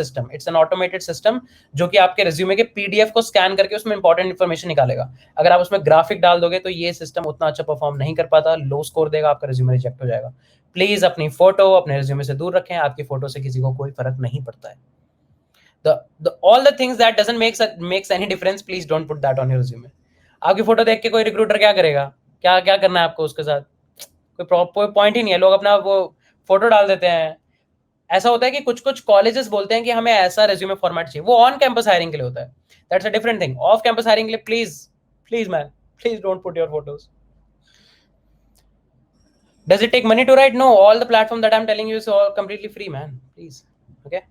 system जो कि आपके resume के PDF को स्कैन करके उसमें इंपॉर्टेंट इन्फॉर्मेशन निकालेगा. अगर आप उसमें ग्राफिक डाल दोगे तो ये सिस्टम उतना अच्छा परफॉर्म नहीं कर पाता, लो स्कोर देगा, आपका resume रिजेक्ट हो जाएगा. प्लीज अपनी फोटो अपने resume से दूर रखें, आपकी फोटो से किसी को कोई फर्क नहीं पड़ता है. All the things that doesn't makes any difference, please don't put that on your resume. आपकी फोटो देख के कोई रिक्रूटर क्या करेगा? क्या करना है आपको उसके साथ? कोई पॉइंट ही नहीं है. लोग अपना वो फोटो डाल देते हैं. ऐसा होता है कि कुछ कॉलेजेस बोलते हैं कि हमें ऐसा रेज्यूमे फॉर्मेट चाहिए, वो ऑन कैंपस हायरिंग के लिए होता है. That's a different thing. Off campus hiring के लिए please man, please don't put your photos. Does it take money to write? No, all the platform that I'm telling you is all completely free, man. Please. Okay.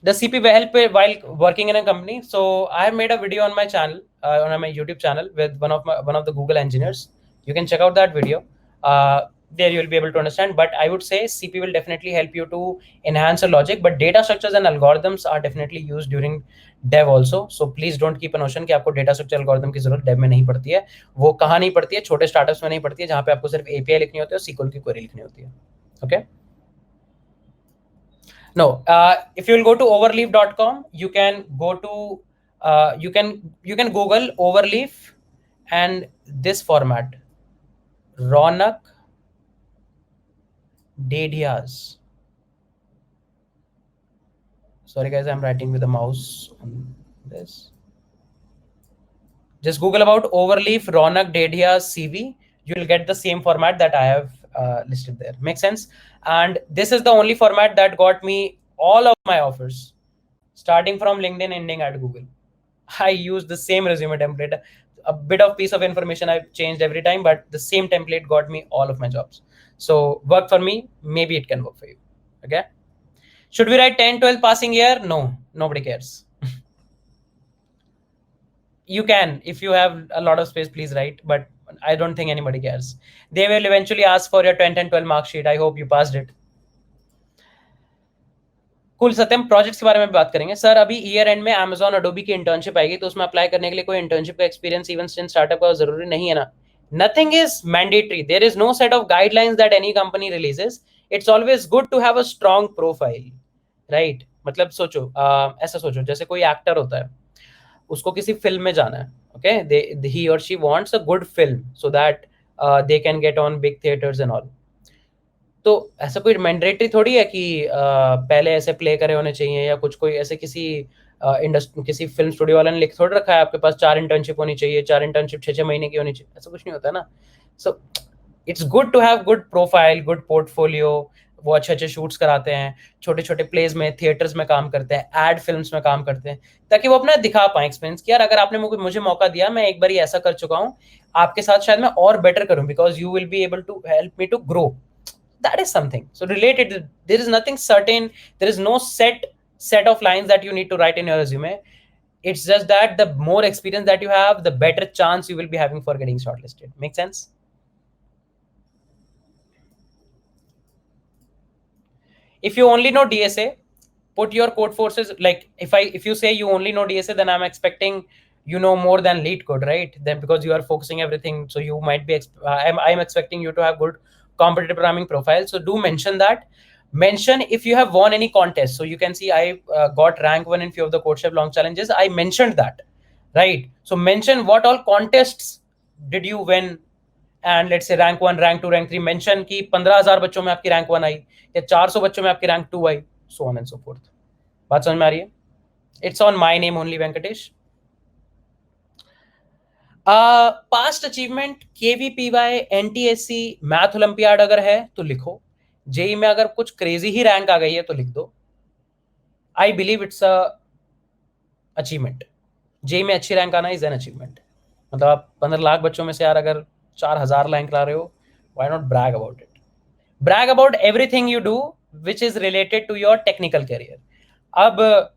Does CP help while working in a company? So I have made a video on my channel, on my YouTube channel with one of the Google engineers. You can check out that video. There you will be able to understand. But I would say CP will definitely help you to enhance your logic. But data structures and algorithms are definitely used during dev also. So please don't keep a notion कि आपको data structure algorithm की जरूरत dev में नहीं पड़ती है. वो कहाँ नहीं पड़ती है? छोटे startups में नहीं पड़ती है, जहाँ पे आपको सिर्फ API लिखनी होती है और SQL की query लिखनी होती है. Okay. No, if you will go to overleaf.com, you can go to you can Google overleaf and this format, Ronak Dedia's. Sorry guys, I'm writing with a mouse on this. Just Google about overleaf Ronak Dedia's CV. You will get the same format that I have listed there. Makes sense? And this is the only format that got me all of my offers, starting from LinkedIn, ending at Google. I use the same resume template. A bit of piece of information I've changed every time, but the same template got me all of my jobs. So work for me, maybe it can work for you. Okay. Should we write 10, 12 passing year? No, nobody cares. You can, if you have a lot of space, please write, but I don't think anybody cares. They will eventually ask for your 10 and 12 mark sheet. I hope you passed it. Cool. Satyam, projects के बारे में बात करेंगे. Sir अभी year and में Amazon Adobe की internship आएगी, तो उसमें अप्लाई करने के लिए कोई इंटर्नशिप का एक्सपीरियंस इवन स्टार्टअप का जरूरी नहीं है ना? Nothing is mandatory. There is no set of guidelines that any company releases. It's always good to have a strong profile, right? मतलब सोचो, ऐसा सोचो जैसे कोई एक्टर होता है, उसको किसी फिल्म में जाना है. Okay, he or she wants a good film so that they can get on big theaters and all. तो ऐसा कोई मैंडेटरी थोड़ी है कि पहले ऐसे प्ले करे होने चाहिए या कुछ, कोई ऐसे किसी किसी फिल्म स्टूडियो वाले ने लिख थोड़ी रखा है आपके पास 4 इंटर्नशिप होनी चाहिए, 4 इंटर्नशिप 6 महीने की होनी चाहिए, ऐसा कुछ नहीं होता है ना. So it's good to have good profile, good portfolio. वो अच्छे शूट्स कराते हैं, छोटे छोटे प्लेस में, थिएटर्स में काम करते हैं, एड फिल्म्स में काम करते हैं, ताकि वो अपना दिखा पाए एक्सपीरियंस कि यार अगर आपने मुझे मौका दिया, मैं एक बार ऐसा कर चुका हूँ, आपके साथ शायद मैं और बेटर करूँ, because you will be able to help me to grow. That is something. So related, there is nothing certain. There is no set of lines that you need to write in your resume. It's just that the more experience that you have, the better chance you will be having for getting shortlisted. Make sense? If you only know DSA, put your code forces. Like if you say you only know DSA, then I'm expecting you know more than lead code, right? Then because you are focusing everything, so you might be I'm expecting you to have good competitive programming profile. So do mention that. Mention if you have won any contest. So you can see I got rank 1 in few of the CodeChef long challenges. I mentioned that, right? So mention what all contests did you win, and let's say rank 1, rank 2, rank 3. mention कि 15,000 बच्चों में आपकी rank 1 आई या 400 बच्चों में आपकी rank 2 I, so on and so forth. बात समझ में आ रही है? It's on my name only, Venkatesh. Past achievement KVPY NTSC math olympiad अगर है तो लिखो. जेई में अगर कुछ क्रेजी ही रैंक आ गई है तो लिख दो. I believe it's a achievement. JEE में अच्छी रैंक आना इज एन अचीवमेंट. मतलब आप 15 लाख बच्चों में से यार अगर 4,000 रैंक ला रहे हो, why not brag about it? Brag about everything you do which is related to your technical career. अब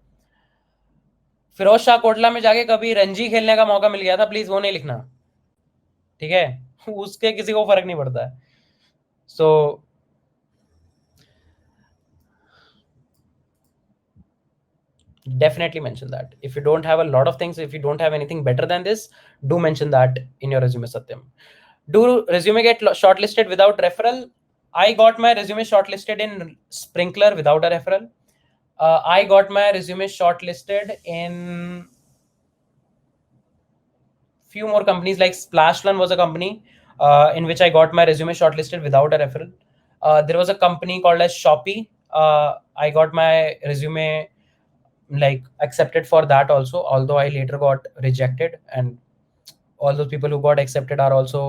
फिरोज शाह कोटला में जाके कभी रणजी खेलने का मौका मिल गया था, प्लीज वो नहीं लिखना, ठीक है? उसके किसी को फर्क नहीं पड़ता है. सो definitely mention that. If you don't have a lot of things, if you don't have anything better than this, do mention that in your resume, Satyam. Do resume get shortlisted without referral? I got my resume shortlisted in Sprinkler without a referral. I got my resume shortlisted in few more companies, like Splashlearn was a company in which I got my resume shortlisted without a referral. There was a company called as Shopee. I got my resume like accepted for that also, although I later got rejected, and all those people who got accepted are also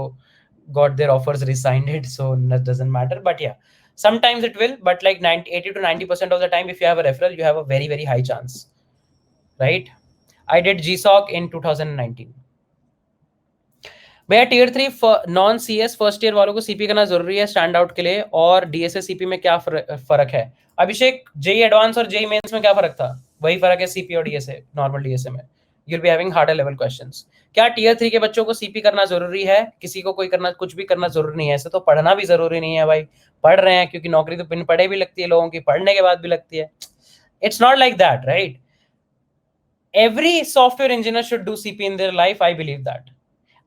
got their offers resigned, so that doesn't matter. But yeah, sometimes it will, but like 80 to 90% of the time, if you have a referral, you have a very, very high chance, right? I did GSOC in 2019. भैया tier 3 non CS first year वालों को CP करना जरूरी है stand out के लिए, और DSA CP में क्या फर्क है? अभिषेक, जेई एडवांस और जेई मेंस में क्या फर्क था? वही फर्क है सीपी और DSA, नॉर्मल DSA में. You'll be having harder level questions. क्या टीयर 3 के बच्चों को सीपी करना जरूरी है? किसी को कोई करना, कुछ भी करना जरूरी नहीं है. ऐसे तो पढ़ना भी जरूरी नहीं है भाई. पढ़ रहे हैं क्योंकि नौकरी तो बिन पढ़े भी लगती है लोगों की, पढ़ने के बाद भी लगती है. It's not like that, right? Every software engineer should do CP in their life. I believe that.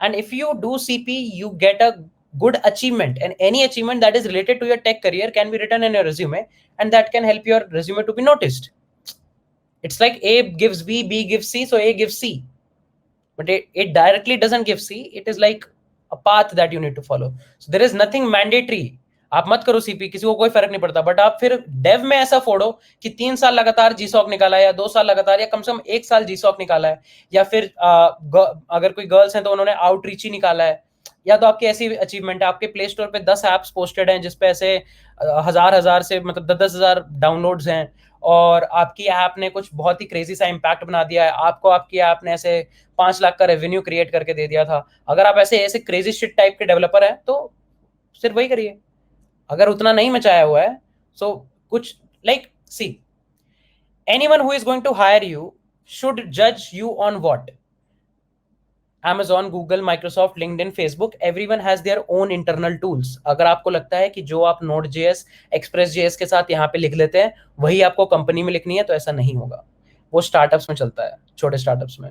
And if you do CP, you get a good achievement, and any achievement that is related to your tech career can be written in your resume, and that can help your resume to be noticed. It's like A gives B, B gives C, so A gives C. But it directly doesn't give C. It is like a path that you need to follow. So there is nothing mandatory. आप मत करो CP, किसी को कोई फर्क नहीं पड़ता. But आप फिर डेव में ऐसा फोड़ो कि 3 साल लगातार जीसॉक निकाला है, या 2 साल लगातार, या कम से कम 1 साल जीसॉक निकाला है, या फिर अगर कोई गर्ल्स हैं तो उन्होंने आउटरीच ही निकाला है, या तो आपकी ऐसी अचीवमेंट है, आपके प्ले स्टोर पे 10 एप्स पोस्टेड हैं जिसपे ऐसे हजार से मतलब 10,000 डाउनलोड्स हैं, और आपकी ऐप ने कुछ बहुत ही क्रेजी सा इम्पैक्ट बना दिया है, आपको आपकी ऐप ने ऐसे 5 लाख का रेवेन्यू क्रिएट करके दे दिया था. अगर आप ऐसे क्रेजी शिट टाइप के डेवलपर हैं तो सिर्फ वही करिए. अगर उतना नहीं मचाया हुआ है, सो कुछ like see, anyone who is going to hire you should जज you on what? Amazon, Google, Microsoft, LinkedIn, Facebook, everyone has their own internal tools. अगर आपको लगता है कि जो आप Node.js, Express.js के साथ यहाँ पे लिख लेते हैं वही आपको कंपनी में लिखनी है, तो ऐसा नहीं होगा. वो स्टार्टअप्स में चलता है, छोटे स्टार्टअप्स में.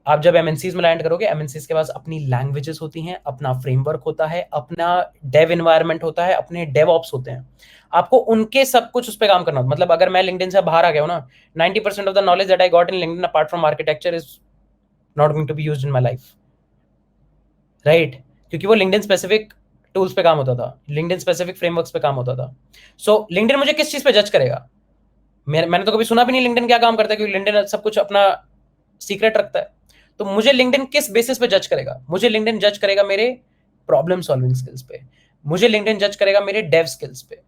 आप जब MNCs में लैंड करोगे, MNCs के पास अपनी लैंग्वेजेस होती हैं, अपना फ्रेमवर्क होता है, अपना डेव एनवायरनमेंट होता है, अपने डेवऑप्स होते हैं. आपको उनके सब कुछ उस पर काम करना. मतलब अगर मैं लिंक्डइन से बाहर आ गया हूँ ना, 90% of the knowledge that I got in LinkedIn apart from architecture is not going to be used in my life, right? क्योंकि वो लिंक्डइन स्पेसिफिक टूल्स पे काम होता था, लिंक्डइन स्पेसिफिक फ्रेमवर्क्स पे काम होता था. सो लिंक्डइन मुझे किस चीज पे जज करेगा? मैंने तो कभी सुना भी नहीं लिंक्डइन क्या काम करता है, क्योंकि लिंक्डइन सब कुछ अपना सीक्रेट रखता है. तो मुझे लिंक्डइन किस बेसिस पे जज करेगा? मुझे लिंक्डइन जज करेगा मेरे प्रॉब्लम सॉल्विंग स्किल्स पे, मुझे लिंक्डइन जज करेगा मेरे डेव स्किल्स पे.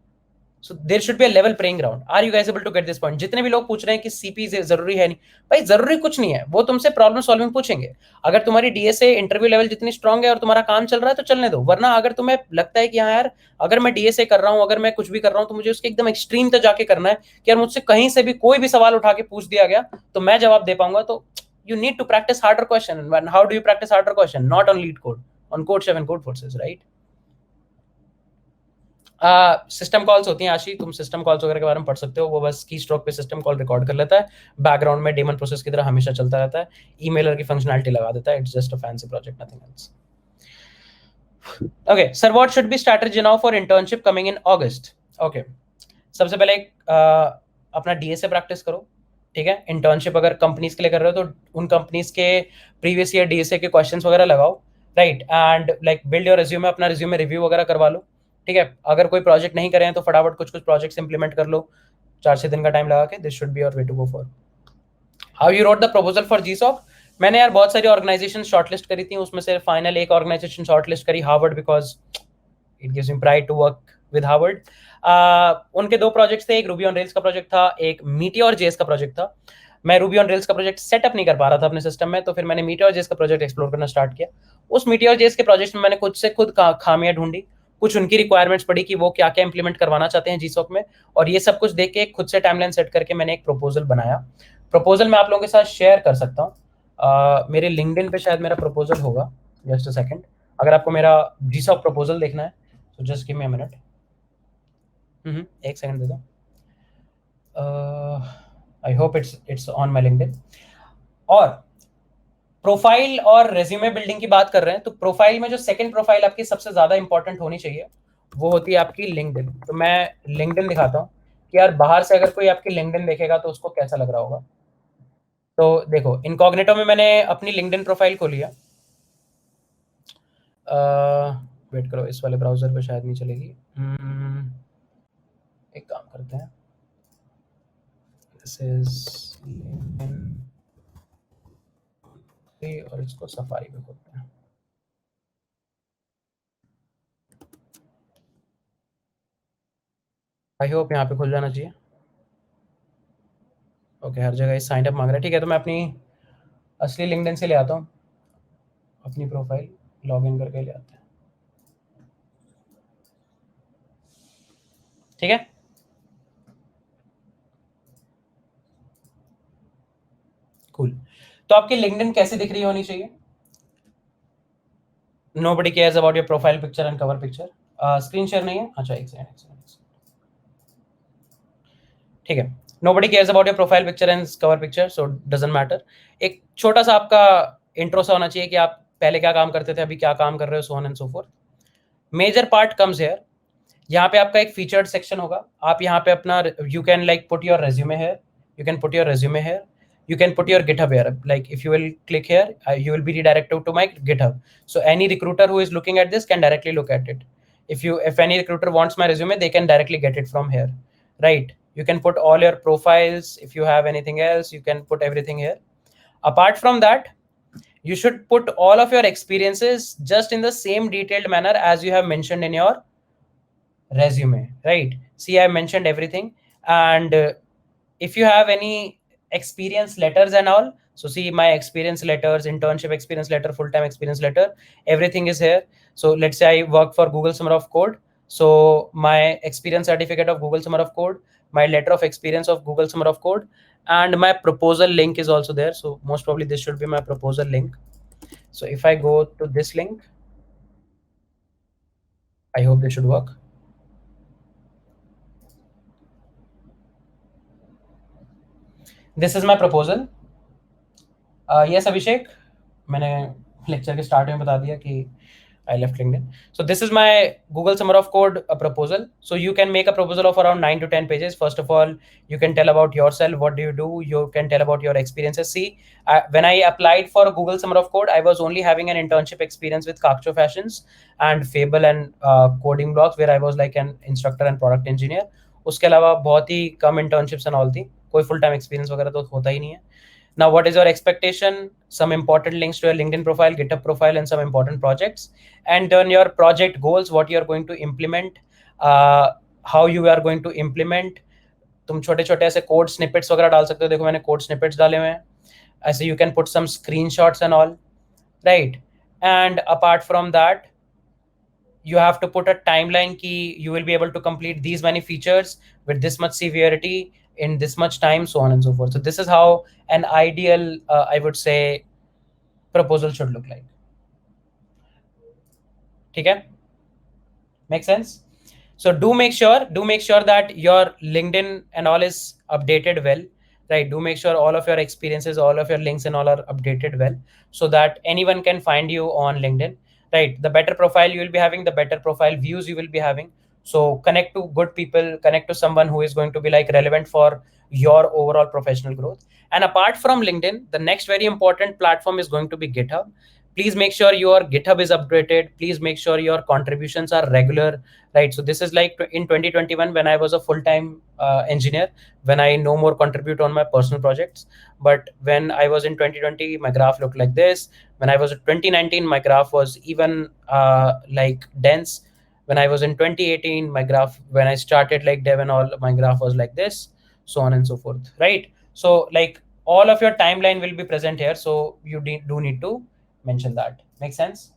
So there should be a level playing ground. Are you guys able to get this point? जितने भी लोग पूछ रहे हैं कि सीपी जरूरी है, नहीं भाई, जरूरी कुछ नहीं है. वो तुमसे प्रॉब्लम सॉल्विंग पूछेंगे. अगर तुम्हारी डीएसए इंटरव्यू लेवल जितनी स्ट्रांग है और तुम्हारा काम चल रहा है तो चलने दो. वरना अगर तुम्हें लगता है कि हाँ यार, अगर मैं डीएसए कर रहा हूँ, अगर मैं कुछ भी कर रहा हूँ, तो मुझे उसके एकदम एक्सट्रीम तक जाके करना है कि यार मुझसे कहीं से भी कोई भी सवाल उठा के पूछ दिया गया तो मैं जवाब दे पाऊंगा. तो you need to practice harder question. And how do you practice harder question? Not on lead code, on CodeChef and Codeforces, right? System calls होती हैं आशी, तुम सिस्टम कॉल्स वगैरह के बारे में पढ़ सकते हो, वो बस की स्ट्रोक पे सिस्टम कॉल रिकॉर्ड कर लेता है, बैकग्राउंड में डेमन प्रोसेस की तरह हमेशा चलता रहता है, ईमेलर की फंक्शनैलिटी लगा देता है, it's just a fancy project, nothing else. Okay, sir, what should be strategy now for internship coming in August? Okay, सबसे पहले अपना डीएसए प्रैक्टिस करो, ठीक है. इंटर्नशिप अगर कंपनीज के लिए कर रहे हो तो उन कंपनीज के प्रीवियस ईयर डीएसए के क्वेश्चंस वगैरह लगाओ, right, and like build your resume, अपना रिज्यूमे रिव्यू वगैरह करवा लो, ठीक है. अगर कोई प्रोजेक्ट नहीं करे हैं तो फटाफट कुछ कुछ प्रोजेक्ट्स इंप्लीमेंट कर लो 4-6 दिन का टाइम लगा के. This should be your way to go for. How you wrote the proposal for GSoC? मैंने यार बहुत सारी ऑर्गेनाइजेशन शॉर्टलिस्ट करी थी, उसमें से फाइनल एक ऑर्गेनाइजेशन शॉर्टलिस्ट करी, Harvard, because it gives me pride to work with Harvard. उनके 2 प्रोजेक्ट्स थे, एक रूबी ऑन रेल्स का प्रोजेक्ट था, एक मीटियोर जेएस का प्रोजेक्ट था. मैं रूबी ऑन रेल्स का प्रोजेक्ट सेटअप नहीं कर पा रहा था अपने सिस्टम में, तो फिर मैंने मीटियोर जेएस का प्रोजेक्ट एक्सप्लोर करना स्टार्ट किया. उस मीटियोर जेएस के प्रोजेक्ट में मैंने खुद से खुद खामियां ढूंढी, कुछ उनकी रिक्वायरमेंट्स पड़ी कि वो क्या क्या इंप्लीमेंट करवाना चाहते हैं जीसॉक में, और ये सब कुछ देख के खुद से टाइमलाइन सेट करके मैंने एक प्रपोजल बनाया. प्रपोजल मैं आप लोगों के साथ शेयर कर सकता हूँ, मेरे लिंक्डइन पे शायद मेरा प्रपोजल होगा. जस्ट अ सेकंड, अगर आपको मेरा जीसॉक प्रपोजल देखना है तो just give me a minute. एक सेकंड दे दो. I hope it's on my LinkedIn. और प्रोफाइल और रेज्यूमे बिल्डिंग की बात कर रहे हैं तो प्रोफाइल में जो सेकंड प्रोफाइल आपकी सबसे ज्यादा इंपॉर्टेंट होनी चाहिए वो होती है आपकी लिंक्डइन. तो मैं लिंक्डइन दिखाता हूँ कि यार बाहर से अगर कोई आपकी लिंक्डइन देखेगा तो उसको कैसा लग रहा होगा. तो देखो, इनकॉग्निटो में मैंने अपनी लिंक्डइन प्रोफाइल खोली है. वेट करो, इस वाले ब्राउजर पे शायद नहीं चलेगी. एक काम करते हैं, दिस इज और इसको सफारी पे खोलते हैं. आई होप यहाँ पे खुल जाना चाहिए. ओके, हर जगह साइन अप मांग रहा है, ठीक है. तो मैं अपनी असली लिंक्डइन से ले आता हूँ, अपनी प्रोफाइल लॉग इन करके ले आते हैं, ठीक है. कूल. तो आपकी लिंक्डइन कैसी दिख रही होनी चाहिए? Nobody cares about your profile picture and cover picture. Screen share नहीं है, अच्छा एक सेकंड, ठीक है. Nobody cares about your profile picture and cover picture, so doesn't matter. एक छोटा सा आपका इंट्रो सा होना चाहिए कि आप पहले क्या काम करते थे, अभी क्या काम कर रहे हो, so on and so forth. Major part comes here. यहाँ पे आपका एक फीचर्ड सेक्शन होगा. आप यहाँ पे अपना you can like put your resume here, you can put your resume here, you can put your GitHub here. Like if you will click here, you will be redirected to my GitHub, so any recruiter who is looking at this can directly look at it. If any recruiter wants my resume, they can directly get it from here, right? You can put all your profiles. If you have anything else, you can put everything here. Apart from that, you should put all of your experiences just in the same detailed manner as you have mentioned in your resume, right? See, I mentioned everything. And if you have any experience letters and all, so see my experience letters, internship experience letter, full-time experience letter, everything is here. So let's say I work for Google Summer of Code, so my experience certificate of Google Summer of Code, my letter of experience of Google Summer of Code, and my proposal link is also there. So most probably this should be my proposal link. So if I go to this link, I hope this should work. This is my proposal. Yes, Abhishek, मैंने lecture के start में बता दिया कि I left LinkedIn. So this is my Google Summer of Code proposal. So you can make a proposal of around 9 to 10 pages. First of all, you can tell about yourself. What do you do? You can tell about your experiences. See, when I applied for Google Summer of Code, I was only having an internship experience with Kakcho Fashions and Fable and Coding Blocks, where I was like an instructor and product engineer. उसके अलावा बहुत ही कम internships and all थी, कोई full time experience वगैरह तो होता ही नहीं है. Now, what is your expectation? Some important links to your LinkedIn profile, GitHub profile, and some important projects. And then your project goals, what you are going to implement, how you are going to implement. तुम छोटे छोटे ऐसे code snippets वगैरह डाल सकते हो. देखो मैंने कोड स्निपेट्स डाले हुए हैं. ऐसे you can put some screenshots and all, right? And apart from that, you have to put a timeline key. You will be able to complete these many features with this much severity in this much time, so on and so forth. So this is how an ideal, I would say, proposal should look like. ठीक है? Make sense? So do make sure that your LinkedIn and all is updated well, right? Do make sure all of your experiences, all of your links and all are updated well, so that anyone can find you on LinkedIn, right? The better profile you will be having, the better profile views you will be having. So connect to good people, connect to someone who is going to be like relevant for your overall professional growth. And apart from LinkedIn, the next very important platform is going to be GitHub. Please make sure your GitHub is updated. Please make sure your contributions are regular, right? So this is like in 2021 when I was a full-time engineer, when I no more contribute on my personal projects. But when I was in 2020, my graph looked like this. When I was in 2019, my graph was even like dense. When I was in 2018, my graph, when I started like dev and all, my graph was like this, so on and so forth, right? So like all of your timeline will be present here. So you do need to mention that. Make sense?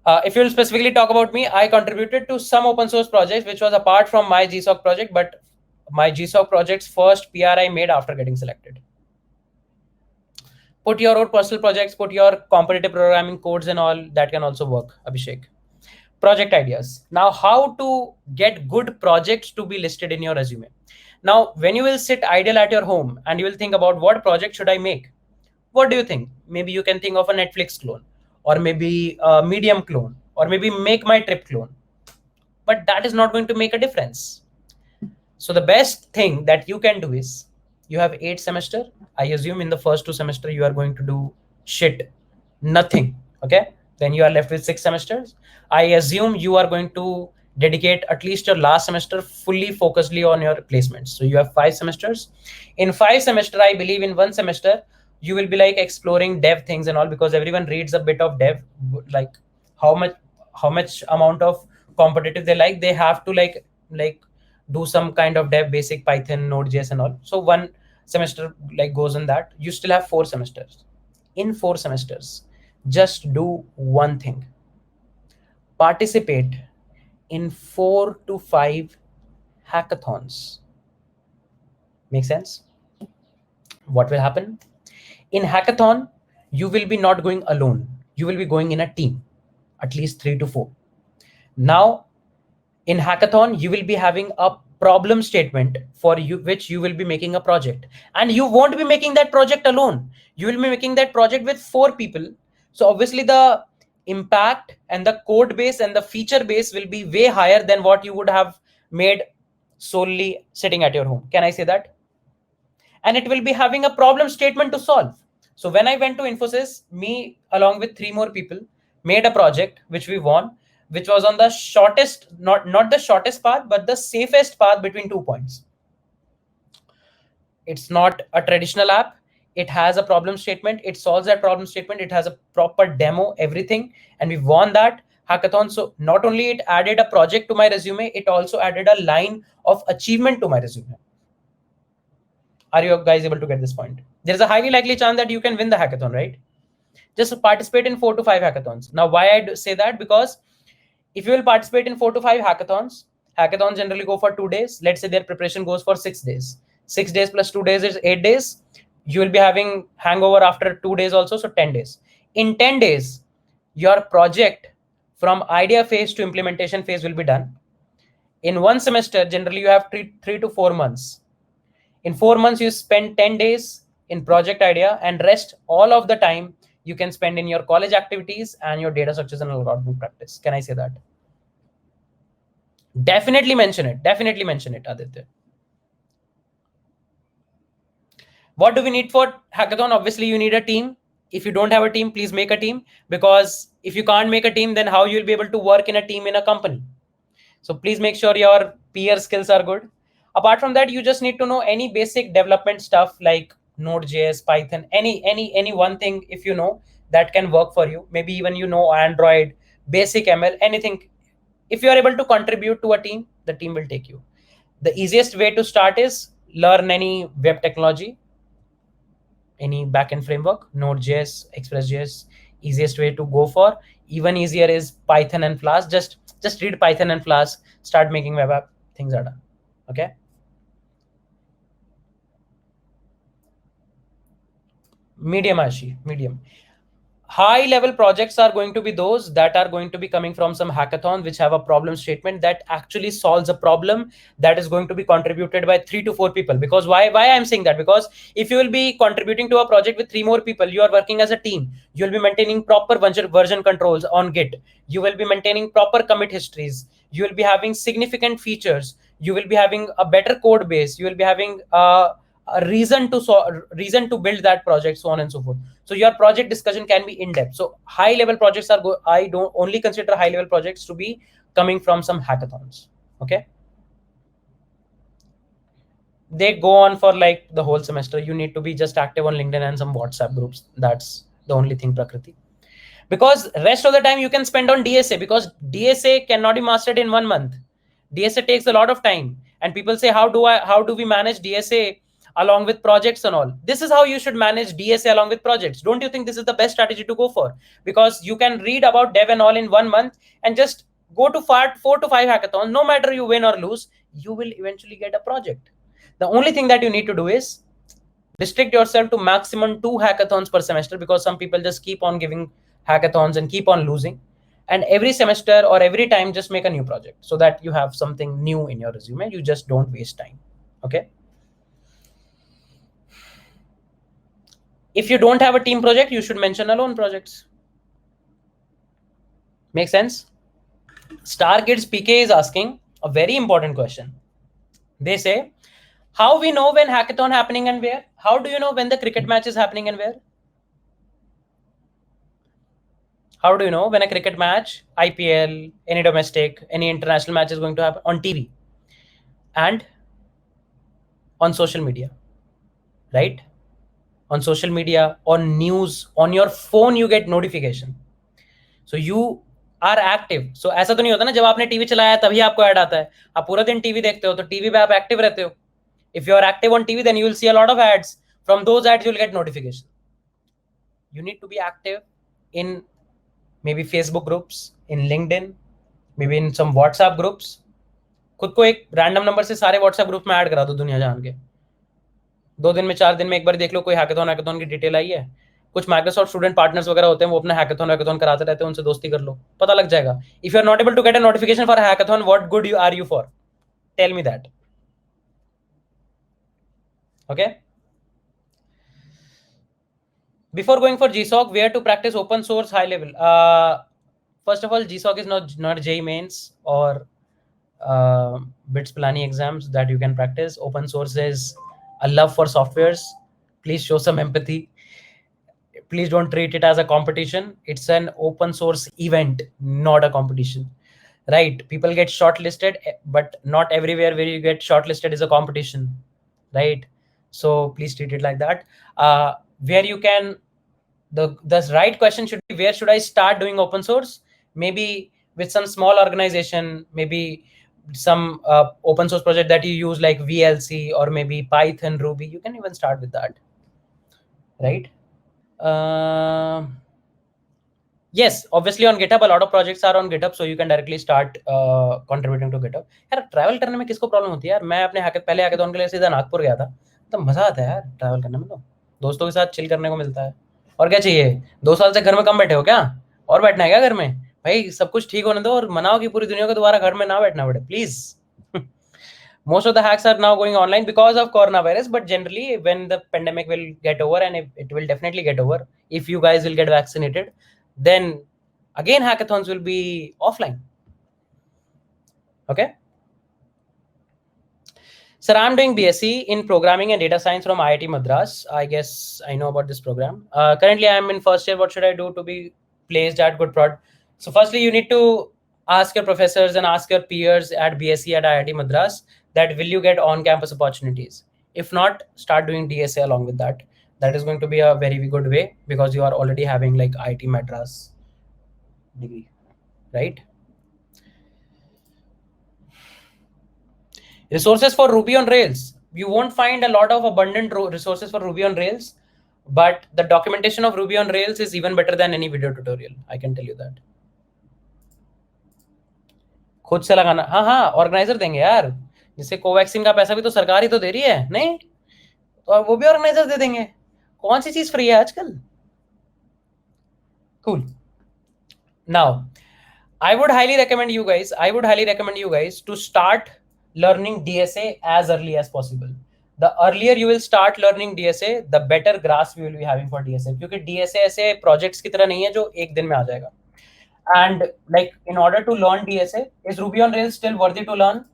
If you'll specifically talk about me, I contributed to some open source projects, which was apart from my GSOC project, but my GSOC project's first PR I made after getting selected. Put your own personal projects, put your competitive programming codes and all, that can also work, Abhishek. Project ideas. Now, how to get good projects to be listed in your resume. Now, when you will sit idle at your home and you will think about what project should I make? What do you think? Maybe you can think of a Netflix clone, or maybe a Medium clone, or maybe Make My Trip clone. But that is not going to make a difference. So the best thing that you can do is, you have 8 semester. I assume in the first 2 semester you are going to do shit, nothing. Okay. Then you are left with 6 semesters. I assume you are going to dedicate at least your last semester fully focusedly on your placements. So you have 5 semesters. In 5 semester, I believe in 1 semester, you will be like exploring dev things and all, because everyone reads a bit of dev, like how much amount of competitive they like. They have to like do some kind of dev, basic Python, Node.js and all. So 1 semester like goes in that. You still have 4 semesters. In 4 semesters, just do one thing. Participate in 4 to 5 hackathons. Make sense? What will happen? In hackathon, you will be not going alone. You will be going in a team, at least 3 to 4. Now, in hackathon, you will be having a problem statement for you, which you will be making a project. And you won't be making that project alone. You will be making that project with 4 people. So obviously the impact and the code base and the feature base will be way higher than what you would have made solely sitting at your home. Can I say that? And it will be having a problem statement to solve. So when I went to Infosys, me along with 3 more people made a project which we won, which was on the shortest, not the shortest path, but the safest path between 2 points. It's not a traditional app. It has a problem statement. It solves that problem statement. It has a proper demo, everything. And we won that hackathon. So not only it added a project to my resume, it also added a line of achievement to my resume. Are you guys able to get this point? There's a highly likely chance that you can win the hackathon, right? Just participate in 4 to 5 hackathons. Now, why I say that? Because if you will participate in 4 to 5 hackathons, hackathons generally go for 2 days. Let's say their preparation goes for 6 days. 6 days plus 2 days is 8 days. You will be having hangover after 2 days also, so 10 days. In 10 days, your project from idea phase to implementation phase will be done. In 1 semester, generally you have 3 to 4 months. In 4 months, you spend 10 days in project idea, and rest all of the time you can spend in your college activities and your data structures and algorithm practice. Can I say that? Definitely mention it. Definitely mention it, Aditya. What do we need for hackathon? Obviously, you need a team. If you don't have a team, please make a team, because if you can't make a team, then how you'll be able to work in a team in a company? So please make sure your peer skills are good. Apart from that, you just need to know any basic development stuff like Node.js, Python, any one thing, if you know, that can work for you. Maybe even you know Android, basic ML, anything. If you are able to contribute to a team, the team will take you. The easiest way to start is learn any web technology, any backend framework, Node.js, Express.js, easiest way to go for. Even easier is Python and Flask. Just read Python and Flask, start making web app, things are done. Okay. Medium, Ashi, medium. high level projects are going to be those that are going to be coming from some hackathon which have a problem statement that actually solves a problem that is going to be contributed by 3 to 4 people. Because why I'm saying that, because if you will be contributing to a project with 3 more people, you are working as a team, you will be maintaining proper version controls on Git, you will be maintaining proper commit histories, you will be having significant features, you will be having a better code base, you will be having a reason to build that project, so on and so forth. So your project discussion can be in depth. So high level projects are I don't only consider high level projects to be coming from some hackathons. Okay, they go on for like the whole semester. You need to be just active on LinkedIn and some WhatsApp groups. That's the only thing, Prakriti. Because rest of the time you can spend on DSA, because DSA cannot be mastered in 1 month. DSA takes a lot of time, and people say, how do we manage DSA along with projects and all? This is how you should manage DSA along with projects. Don't you think this is the best strategy to go for? Because you can read about dev and all in 1 month and just go to 4 to 5 hackathons. No matter you win or lose, you will eventually get a project. The only thing that you need to do is restrict yourself to maximum 2 hackathons per semester, because some people just keep on giving hackathons and keep on losing. And every semester or every time, just make a new project so that you have something new in your resume. You just don't waste time. Okay. If you don't have a team project, you should mention alone projects. Make sense? Star Kids PK is asking a very important question. They say, how we know when hackathon happening and where? How do you know when the cricket match is happening and where? How do you know when a cricket match, IPL, any domestic, any international match is going to happen? On TV and on social media, right? On social media, on news, on your phone, you get notification. So you are active. So ऐसा तो नहीं होता ना जब आपने TV चलाया तभी आपको ऐड आता है. आप पूरा दिन टीवी देखते हो तो टीवी पे आप एक्टिव रहते हो. If you are active on TV, then you will see a lot of ads. From those ads, you will get notification. You need to be active in maybe Facebook groups, in LinkedIn, maybe in some WhatsApp groups. खुद को एक random number से सारे WhatsApp group में add करा दो दुनिया जान के. 2 दिन में 4 दिन में एक बार देख लो कोई हैकाथॉन की डिटेल आई है. कुछ माइक्रोसॉफ्ट स्टूडेंट पार्टनर्स वगैरह होते हैं, वो अपना हैकाथॉन कराते रहते हैं, उनसे दोस्ती कर लो, पता लग जाएगा. If you are not able to get a notification for hackathon, what good you are you for? Tell me that. Okay. Before going for GSOC, where to practice open source high level? First of all, GSOC is not JEE mains or BITS Pilani exams that you can practice. Open source is a love for softwares. Please show some empathy. Please don't treat it as a competition. It's an open source event, not a competition. Right? People get shortlisted, but not everywhere where you get shortlisted is a competition. Right? So please treat it like that. Where you can, the right question should be, where should I start doing open source? Maybe with some small organization, maybe some open source project that you use like VLC or maybe Python, Ruby. You can even start with that, right? Yes, obviously on GitHub, a lot of projects are on GitHub, so you can directly start contributing to GitHub. यार travel करने में किसको problem होती है यार? मैं अपने पहले हैकाथॉन के लिए सीधा नागपुर गया था, तो मजा आता है यार ट्रैवल करने में. तो दोस्तों के साथ चिल करने को मिलता है. और क्या चाहिए? 2 साल से घर में कम बैठे हो क्या? और बैठना है क्या घर में? भाई सब कुछ ठीक होने दो और मनाओ कि पूरी दुनिया को दोबारा घर में ना बैठना पड़े, please. Most of the hacks are now going online because of coronavirus, but generally when the pandemic will get over, and it will definitely get over if you guys will get vaccinated, then again hackathons will be offline. Okay. Sir, I'm doing BSc in programming and data science from IIT Madras. I guess I know about this program. Currently I'm in first year. What should I do to be placed at good prod? So firstly, you need to ask your professors and ask your peers at BSc at IIT Madras that will you get on-campus opportunities. If not, start doing DSA along with that. That is going to be a very good way because you are already having like IIT Madras degree, right? Resources for Ruby on Rails. You won't find a lot of abundant resources for Ruby on Rails, but the documentation of Ruby on Rails is even better than any video tutorial. I can tell you that. खुद से लगाना. हाँ, organiser देंगे यार. जिससे Covaxin का पैसा भी तो सरकार ही तो दे रही है, नहीं तो वो भी ऑर्गेनाइजर दे देंगे. कौन सी चीज फ्री है आजकल? Cool. Now, I would highly recommend you guys to start learning DSA as early as possible. The earlier you will start learning DSA, the better grasp you will be having for DSA. क्योंकि DSA ऐसे projects की तरह नहीं है जो एक दिन में आ जाएगा. And like in order to learn DSA, is Ruby on Rails still worthy to learn?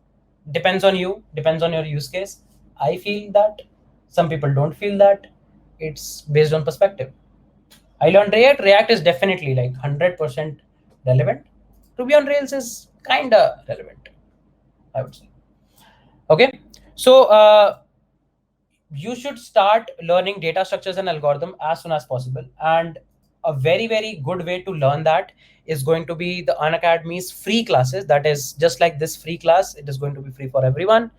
Depends on you, depends on your use case. I feel that. Some people don't feel that. It's based on perspective. I learned React. React is definitely like 100% relevant. Ruby on Rails is kind of relevant, I would say. Okay, so you should start learning data structures and algorithm as soon as possible. And a very, very good way to learn that is going to be the Unacademy's free classes. That is just like this free class. It is going to be free for everyone.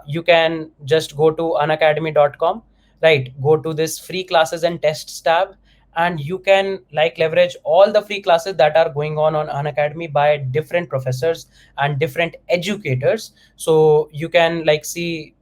You can just go to unacademy.com, right? Go to this free classes and tests tab, and you can like leverage all the free classes that are going on Unacademy by different professors and different educators. So you can like see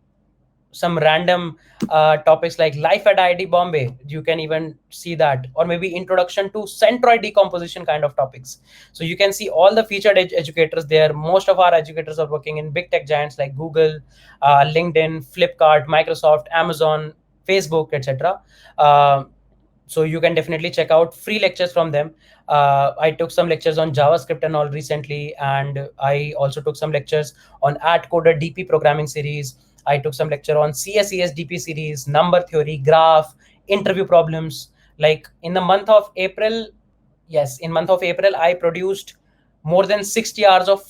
some random topics like life at IIT Bombay. You can even see that, or maybe introduction to centroid decomposition kind of topics. So you can see all the featured educators there. Most of our educators are working in big tech giants like Google, LinkedIn, Flipkart, Microsoft, Amazon, Facebook, etc. So you can definitely check out free lectures from them. I took some lectures on JavaScript and all recently, and I also took some lectures on AdCoder DP programming series. I took some lecture on CSES DP series, number theory, graph, interview problems. Like in the month of April, I produced more than 60 hours of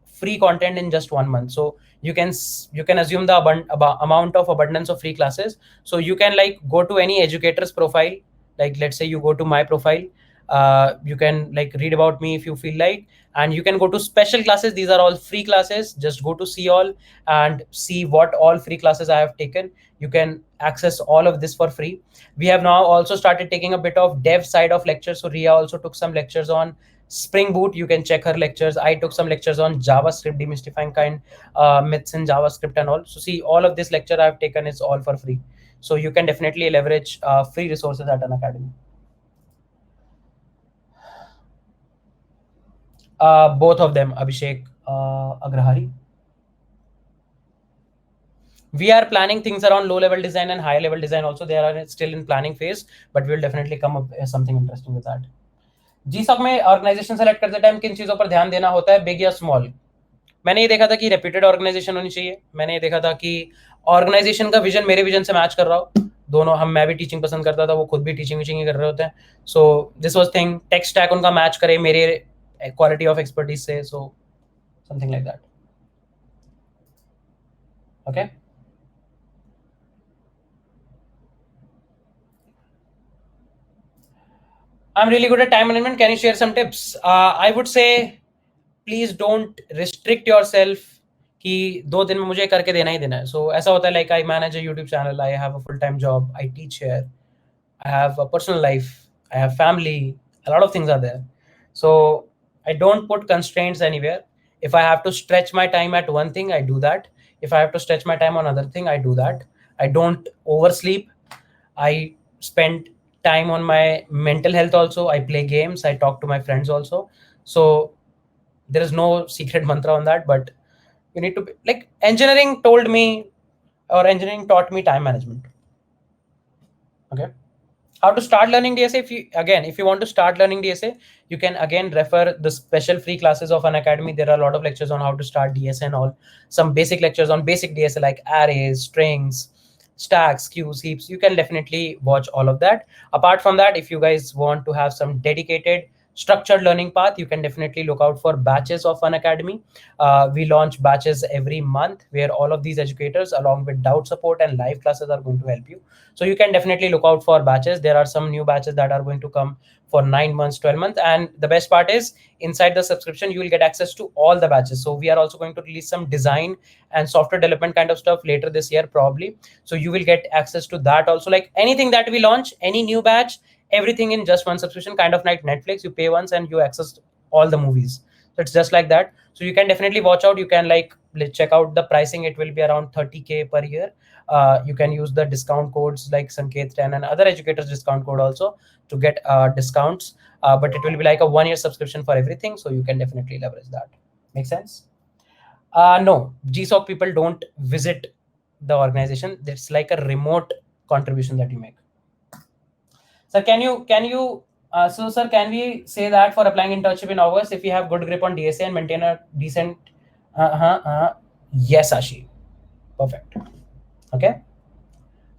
free content in just 1 month. So you can assume the amount of abundance of free classes. So you can like go to any educator's profile. Like let's say you go to my profile, you can like read about me if you feel like, and you can go to special classes. These are all free classes. Just go to see all and see what all free classes I have taken. You can access all of this for free. We have now also started taking a bit of dev side of lectures. So Ria also took some lectures on Spring Boot. You can check her lectures. I took some lectures on JavaScript, demystifying kind myths in JavaScript and all. So see, all of this lecture I've taken is all for free. So you can definitely leverage free resources at Unacademy. Both of them, Abhishek, Agrahari. We are planning things around low-level design and high-level design also. They are still in planning phase, but we'll definitely come up with something interesting with that. GSOC में organisation select करते time किन चीजों पर ध्यान देना होता है, big या स्मॉल? मैंने ये देखा था कि रेप्यूटेड ऑर्गेनाइजेशन होनी चाहिए. मैंने ये देखा था कि ऑर्गेनाइजेशन का विजन मेरे विजन से मैच कर रहा हो. दोनों मैं भी टीचिंग पसंद करता था, वो खुद भी टीचिंग ही कर रहे होते हैं. So this was thing, tech stack उनका मैच करे मेरे क्वालिटी ऑफ एक्सपर्टीज से. So something like that. Okay, I'm really good at time management. Can you share some tips? I would say please don't restrict yourself कि 2 दिन में मुझे करके देना ही देना है. So ऐसा होता है like I manage a YouTube channel, I have a full-time job, I teach here, I have a personal life, I have family, a lot of things are there. So I don't put constraints anywhere. If I have to stretch my time at one thing, I do that. If I have to stretch my time on another thing, I do that. I don't oversleep. I spend time on my mental health also. I play games. I talk to my friends also. So there is no secret mantra on that, but you need to be, like engineering told me, or engineering taught me time management. Okay. How to start learning DSA? If you want to start learning DSA, you can again refer the special free classes of Unacademy. There are a lot of lectures on how to start DSA and all. Some basic lectures on basic DSA like arrays, strings, stacks, queues, heaps. You can definitely watch all of that. Apart from that, if you guys want to have some dedicated structured learning path, you can definitely look out for batches of Unacademy. We launch batches every month where all of these educators along with doubt support and live classes are going to help you. So you can definitely look out for batches. There are some new batches that are going to come for 9 months, 12 months. And the best part is inside the subscription, you will get access to all the batches. So we are also going to release some design and software development kind of stuff later this year, probably. So you will get access to that also. Like anything that we launch, any new batch, everything in just one subscription, kind of like Netflix. You pay once and you access all the movies. So it's just like that. So you can definitely watch out. You can like check out the pricing. It will be around 30K per year. You can use the discount codes like Sanket 10 and other educators discount code also to get discounts. But it will be like a 1-year subscription for everything, so you can definitely leverage that. Make sense? No, GSOC people don't visit the organization. It's like a remote contribution that you make. Sir, can you so sir, can we say that for applying internship in August, if you have good grip on DSA and maintain a decent yes, Ashi. Perfect. Okay,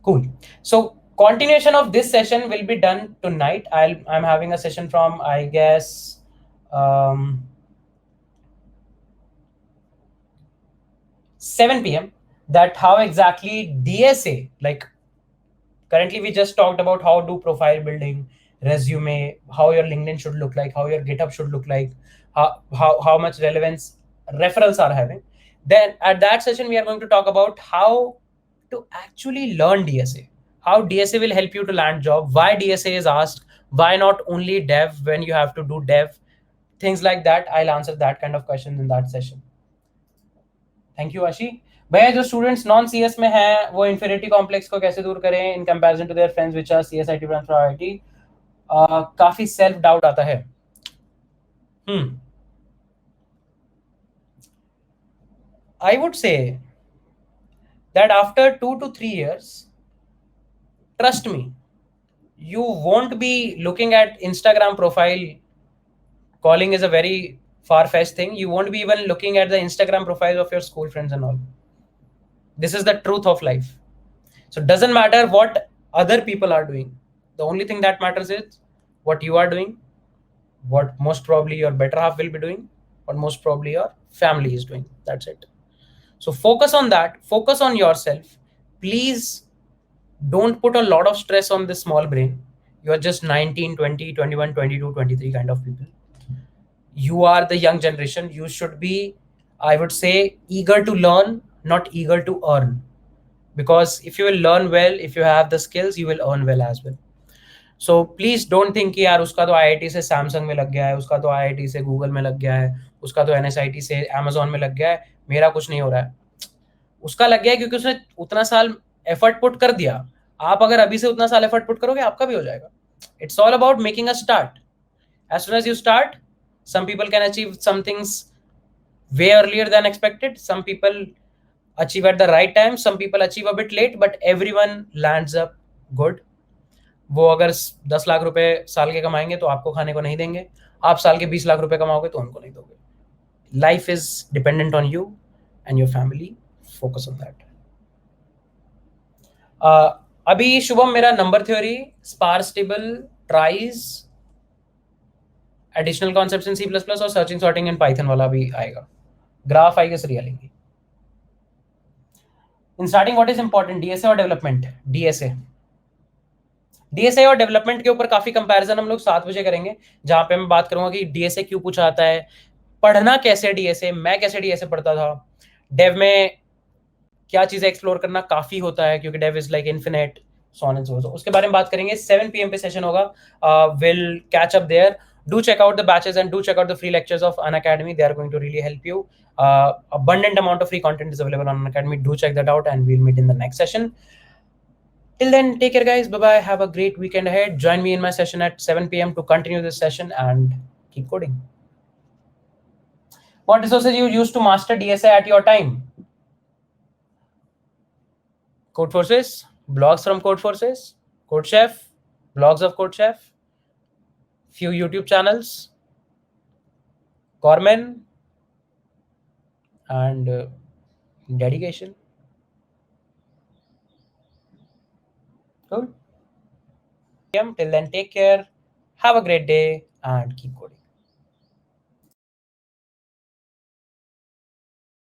cool. So continuation of this session will be done tonight. I'm having a session from, I guess, 7 p.m. that how exactly DSA, like currently we just talked about how do profile building, resume, how your LinkedIn should look like, how your GitHub should look like, how much relevance referrals are having. Then at that session, we are going to talk about how to actually learn DSA, how DSA will help you to land job, why DSA is asked, why not only dev when you have to do dev, things like that. I'll answer that kind of questions in that session. Thank you आशी. भैया जो students non CS में हैं वो inferiority complex को कैसे दूर करें in comparison to their friends which are CS IT branch from IT. काफी सेल्फ डाउट आता है. I would say that after 2 to 3 years, trust me, you won't be looking at Instagram profile. Calling is a very far-fetched thing. You won't be even looking at the Instagram profiles of your school friends and all. This is the truth of life. So it doesn't matter what other people are doing. The only thing that matters is what you are doing, what most probably your better half will be doing, what most probably your family is doing. That's it. So focus on that. Focus on yourself. Please don't put a lot of stress on this small brain. You are just 19, 20, 21, 22, 23 kind of people. You are the young generation. You should be, I would say, eager to learn, not eager to earn. Because if you will learn well, if you have the skills, you will earn well as well. So please don't think कि यार उसका तो IIT से Samsung में लग गया है, उसका तो IIT से गूगल में लग गया है, उसका तो NSIT से Amazon में लग गया है, मेरा कुछ नहीं हो रहा है. उसका लग गया है क्योंकि उसने उतना साल एफर्ट पुट कर दिया. आप अगर अभी से उतना साल एफर्ट पुट करोगे आपका भी हो जाएगा. It's all about making a start. As soon as you start, some people can achieve some things way earlier than expected. Some people achieve at the right time, some people achieve a bit late, but everyone lands up good. वो अगर 10 लाख रुपए साल के कमाएंगे तो आपको खाने को नहीं देंगे. आप साल के 20 लाख रुपए कमाओगे तो उनको नहीं दोगे. Life is dependent on you and your family. Focus on that. अभी शुभम मेरा number theory, sparse table, tries, additional concepts in C++ और सर्चिंग सॉर्टिंग इन पाइथन वाला भी आएगा. ग्राफ आई गेस रियलिंग. In starting what is important, DSA और development. DSA और development के ऊपर काफी कंपैरिजन हम लोग 7 बजे करेंगे, जहां पे मैं बात करूंगा कि डीएसए क्यों पूछा आता है, पढ़ना कैसे डीएसए, मैं कैसे डीएसए पढ़ता था, डेव में क्या चीजें एक्सप्लोर करना काफी होता है क्योंकि dev is like infinite, so on and so. उसके बारे में बात करेंगे. 7 PM पे सेशन होगा. Will catch up there. Do check out the batches and do check out the free lectures of Unacademy. They are going to really help you. Abundant amount of free content is available on Unacademy. Do check that out and we'll meet in the next session. Till then, take care guys. Bye-bye. Have a great weekend ahead. Join me in my session at 7 PM to continue this session and keep coding. What resources you used to master DSA at your time? Codeforces, blogs from Codeforces, CodeChef, blogs of CodeChef, few YouTube channels, Cormen, and dedication. Cool. Till then, take care. Have a great day and keep coding.